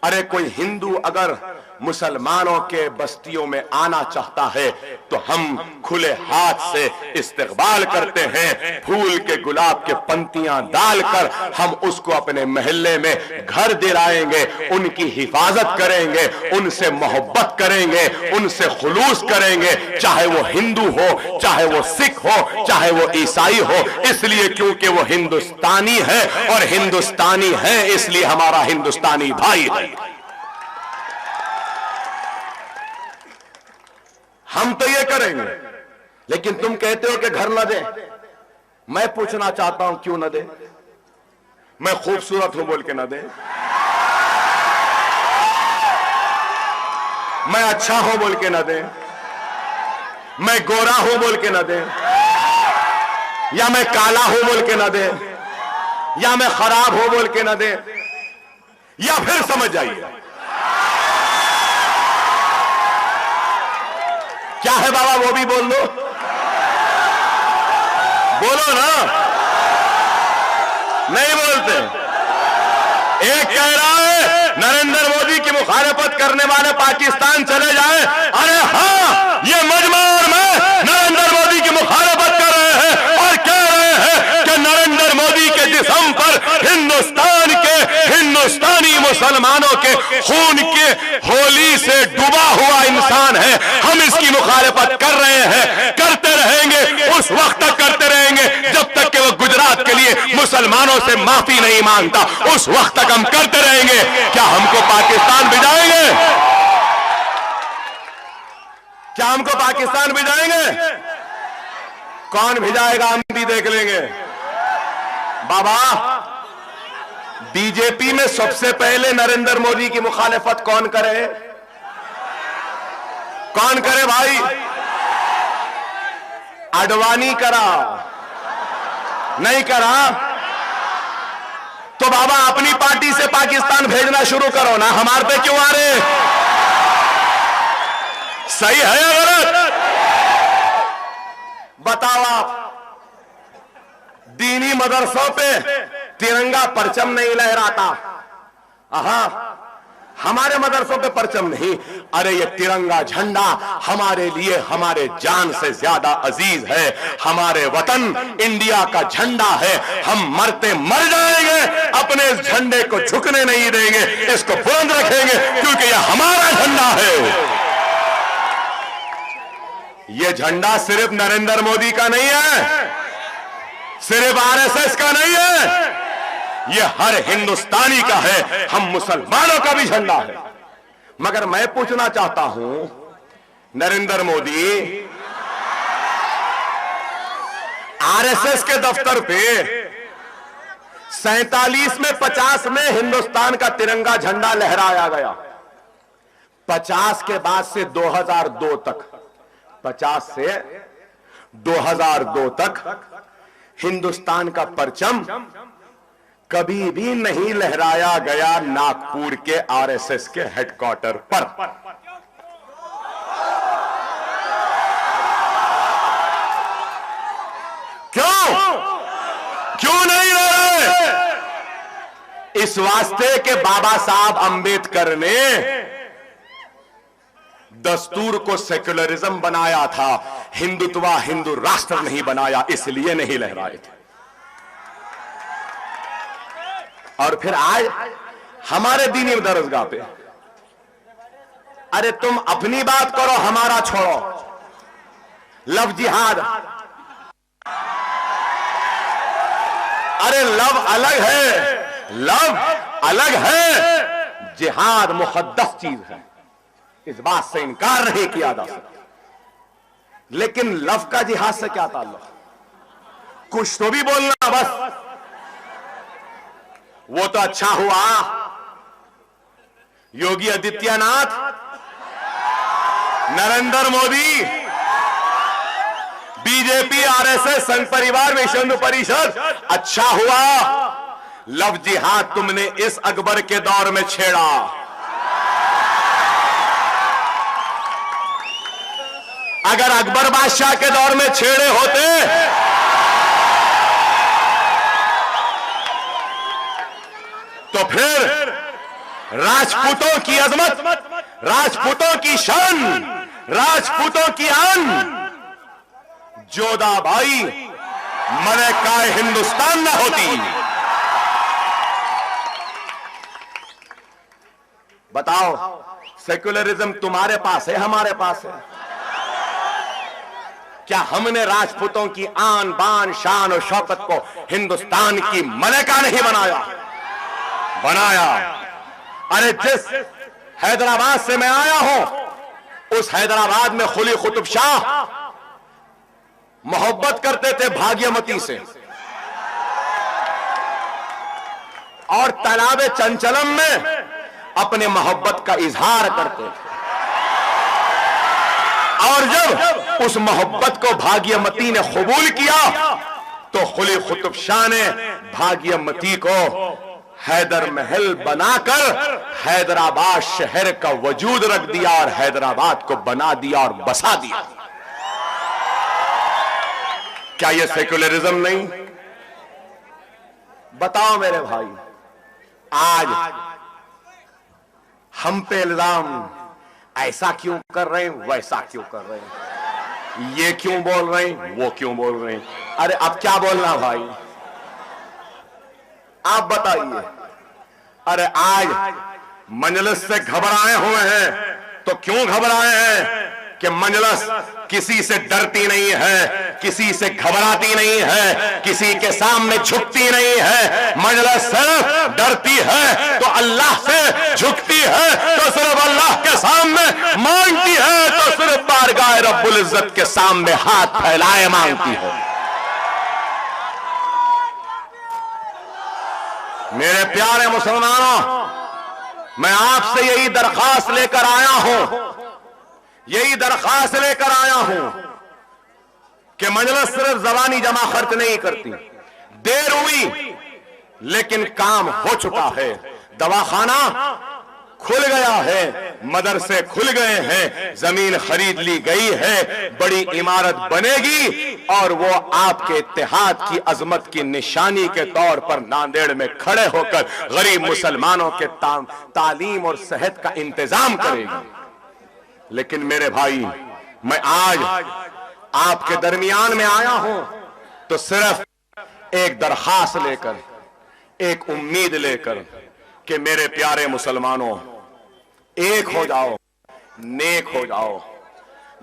S2: अरे कोई हिंदू अगर मुसलमानों के बस्तियों में आना चाहता है तो हम खुले हाथ से इस्तकबाल करते हैं, फूल के गुलाब के पंक्तियां डालकर हम उसको अपने महल्ले में घर दिलाएंगे, उनकी हिफाजत करेंगे, उनसे मोहब्बत करेंगे, उनसे खुलूस करेंगे, चाहे वो हिंदू हो, चाहे वो सिख हो, चाहे वो ईसाई हो। इसलिए क्योंकि वो हिंदुस्तानी है, और हिंदुस्तानी है इसलिए हमारा हिंदुस्तानी भाई है। हम तो ये करेंगे, लेकिन तुम कहते हो कि घर न दे। मैं पूछना चाहता हूं क्यों न दे? मैं खूबसूरत हूं बोल के न दे? मैं अच्छा हूं बोल के न दे? मैं गोरा हूं बोल के न दे? या मैं काला हूं बोल के न दे? या मैं खराब हूं बोल के न दे? या फिर समझ जाइए क्या है बाबा, वो भी बोल लो, बोलो ना। नहीं बोलते। एक कह रहा है नरेंद्र मोदी की मुखालफत करने वाले पाकिस्तान चले जाएं। अरे हाँ, ये मजमा और मैं नरेंद्र मोदी की मुखालफत कर रहे हैं और कह रहे हैं कि नरेंद्र मोदी के जिस्म पर हिंदुस्तान के हिंदुस्तानी मुसलमानों के खून के होली से डूबा हुआ इंसान है। हम इसकी मुखालफत कर रहे हैं, करते रहेंगे, उस वक्त तक करते रहेंगे जब तक कि वो गुजरात के लिए मुसलमानों से माफी नहीं मांगता। उस वक्त तक हम करते रहेंगे। क्या हमको पाकिस्तान भिजाएंगे? क्या हमको पाकिस्तान भिजाएंगे? कौन भिजाएगा हम भी देख लेंगे। बाबा, बीजेपी में सबसे पहले नरेंद्र मोदी की मुखालफत कौन करे? कौन करे भाई? आडवाणी करा, नहीं करा तो बाबा अपनी पार्टी से पाकिस्तान भेजना शुरू करो ना। हमारे पे क्यों आ रहे? सही है या गलत? बताओ आप। दीनी मदरसों पे तिरंगा परचम नहीं लहराता। हमारे मदरसों पे परचम नहीं। अरे ये तिरंगा झंडा हमारे लिए हमारे जान से ज्यादा अजीज है। हमारे वतन इंडिया का झंडा है। हम मरते मर जाएंगे, अपने इस झंडे को झुकने नहीं देंगे, इसको बुलंद रखेंगे, क्योंकि यह हमारा झंडा है। यह झंडा सिर्फ नरेंद्र मोदी का नहीं है, सिर्फ आरएसएस का नहीं है, यह हर हिंदुस्तानी का है। हम मुसलमानों का भी झंडा है। मगर मैं पूछना चाहता हूं, नरेंद्र मोदी आरएसएस के दफ्तर पे 47 में 50 में हिंदुस्तान का तिरंगा झंडा लहराया गया। 50 के बाद से 2002 तक, 50 से 2002 तक हिंदुस्तान का परचम कभी भी नहीं लहराया गया नागपुर के आरएसएस के हेडक्वार्टर पर। क्यों नहीं लहराए? इस वास्ते के बाबा साहब अंबेडकर ने दस्तूर को सेक्युलरिज्म बनाया था, हिंदुत्व हिंदू राष्ट्र नहीं बनाया, इसलिए नहीं लहराए थे। और फिर आज हमारे दीनी दरसगाह पे, अरे तुम अपनी बात करो, हमारा छोड़ो। लव जिहाद, अरे लव अलग है, लव अलग है, जिहाद मुकद्दस चीज है, इस बात से इनकार नहीं किया जा सकता। लेकिन लव का जिहाद से क्या ताल्लुक? कुछ तो भी बोलना बस। वो तो अच्छा हुआ योगी आदित्यनाथ, नरेंद्र मोदी, बीजेपी, आरएसएस, संघ परिवार, विश्व हिंदू परिषद, अच्छा हुआ लव जिहाद तुमने इस अकबर के दौर में छेड़ा। अगर अकबर बादशाह के दौर में छेड़े होते तो फिर राजपूतों की अजमत, राजपूतों की शान, राजपूतों की आन, जोधाबाई मलिकाए हिंदुस्तान न होती। बताओ, सेक्युलरिज्म तुम्हारे पास है, हमारे पास है? क्या हमने राजपूतों की आन बान शान और शौकत को हिंदुस्तान की मलिका नहीं बनाया? बनाया। अरे जिस हैदराबाद से मैं आया हूं, उस हैदराबाद में कुली कुतुब शाह मोहब्बत करते थे भाग्यमती से, और तालाबे चंचलम में अपने मोहब्बत का इजहार करते थे। और जब उस मोहब्बत को भाग्यमती ने कबूल किया तो कुली कुतुब शाह ने भाग्यमती को हैदर महल बनाकर हैदराबाद शहर का वजूद रख दिया और हैदराबाद को बना दिया और बसा दिया। क्या यह सेक्युलरिज्म नहीं? बताओ मेरे भाई, आज हम पे इल्जाम ऐसा क्यों कर रहे हैं, वैसा क्यों कर रहे हैं, ये क्यों बोल रहे हैं, वो क्यों बोल रहे हैं? अरे अब क्या बोलना भाई, आप बताइए। अरे आज मजलिस से घबराए हुए हैं, तो क्यों घबराए हैं? कि मजलिस किसी से डरती नहीं है, किसी से घबराती नहीं है, किसी के सामने झुकती नहीं है। मजलिस सिर्फ डरती है तो अल्लाह से, झुकती है तो सिर्फ अल्लाह के सामने, मांगती है तो सिर्फ बारगाह रब्बुल इज्जत के सामने हाथ फैलाए मांगती है। मेरे प्यारे मुसलमानों, मैं आपसे यही दरख्वास्त लेकर आया हूं, यही दरख्वास्त लेकर आया हूं कि मजलिस सिर्फ जबानी जमा खर्च नहीं करती। देर हुई लेकिन काम हो चुका है। दवाखाना खुल गया है, मदरसे खुल गए हैं, जमीन खरीद ली गई है, बड़ी इमारत बनेगी और वो आपके इत्तेहाद की अजमत की निशानी के तौर पर नांदेड़ में खड़े होकर गरीब मुसलमानों के तालीम और सेहत का इंतजाम करेगी। लेकिन मेरे भाई, मैं आज आपके दरमियान में आया हूं तो सिर्फ एक दरखास्त लेकर, एक उम्मीद लेकर कि मेरे प्यारे मुसलमानों, एक हो जाओ, नेक हो जाओ,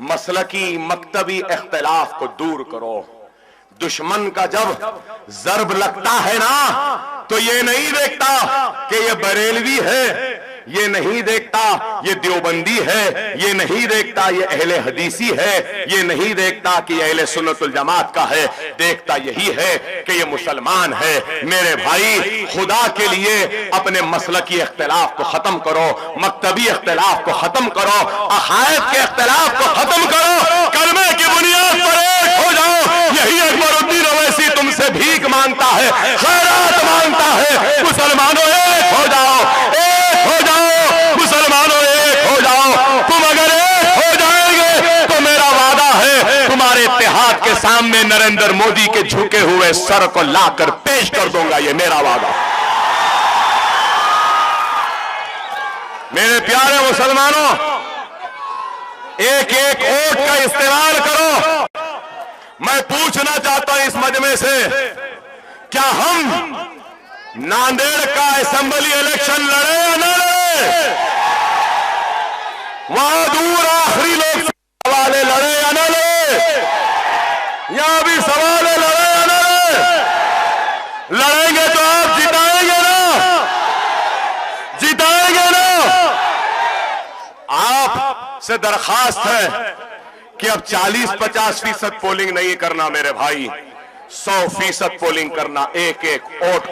S2: मसलकी मकतबी इख्तिलाफ को दूर करो। दुश्मन का जब जर्ब लगता है ना, तो ये नहीं देखता कि ये बरेलवी है, ये नहीं देखता ये देवबंदी है, ये नहीं देखता ये अहले हदीसी है, ये नहीं देखता कि ये अहले सुन्नतुल जमात का है, देखता यही है कि ये मुसलमान है। मेरे भाई, खुदा के लिए अपने मसलकी इख्तिलाफ को खत्म करो, मकतबी इख्तिलाफ को खत्म करो, अकायद के इख्तिलाफ को खत्म करो, कलमे की बुनियाद पर एक हो जाओ। यही अकबरुद्दीन ओवैसी तुमसे भीख मांगता है, खैरात मांगता है। मुसलमानों एक हो जाओ, एक हो जाओ, मुसलमानों एक हो जाओ। तुम अगर एक हो जाएंगे तो मेरा वादा है, तुम्हारे इत्तेहाद के सामने नरेंद्र मोदी के झुके हुए सर को लाकर पेश कर दूंगा, ये मेरा वादा। मेरे प्यारे मुसलमानों, एक एक वोट का इस्तेमाल करो। मैं पूछना चाहता हूं इस मजमे से, क्या हम नांदेड़ का असेंबली इलेक्शन लड़े या न लड़े? वहां दूर आखिरी लोग सवाल लड़े या न लड़े? यहां भी सवाल लड़े या न लड़े? लड़े से दरखास्त है कि अब 40-50% पोलिंग नहीं करना मेरे भाई, 100% पोलिंग करना, एक एक वोट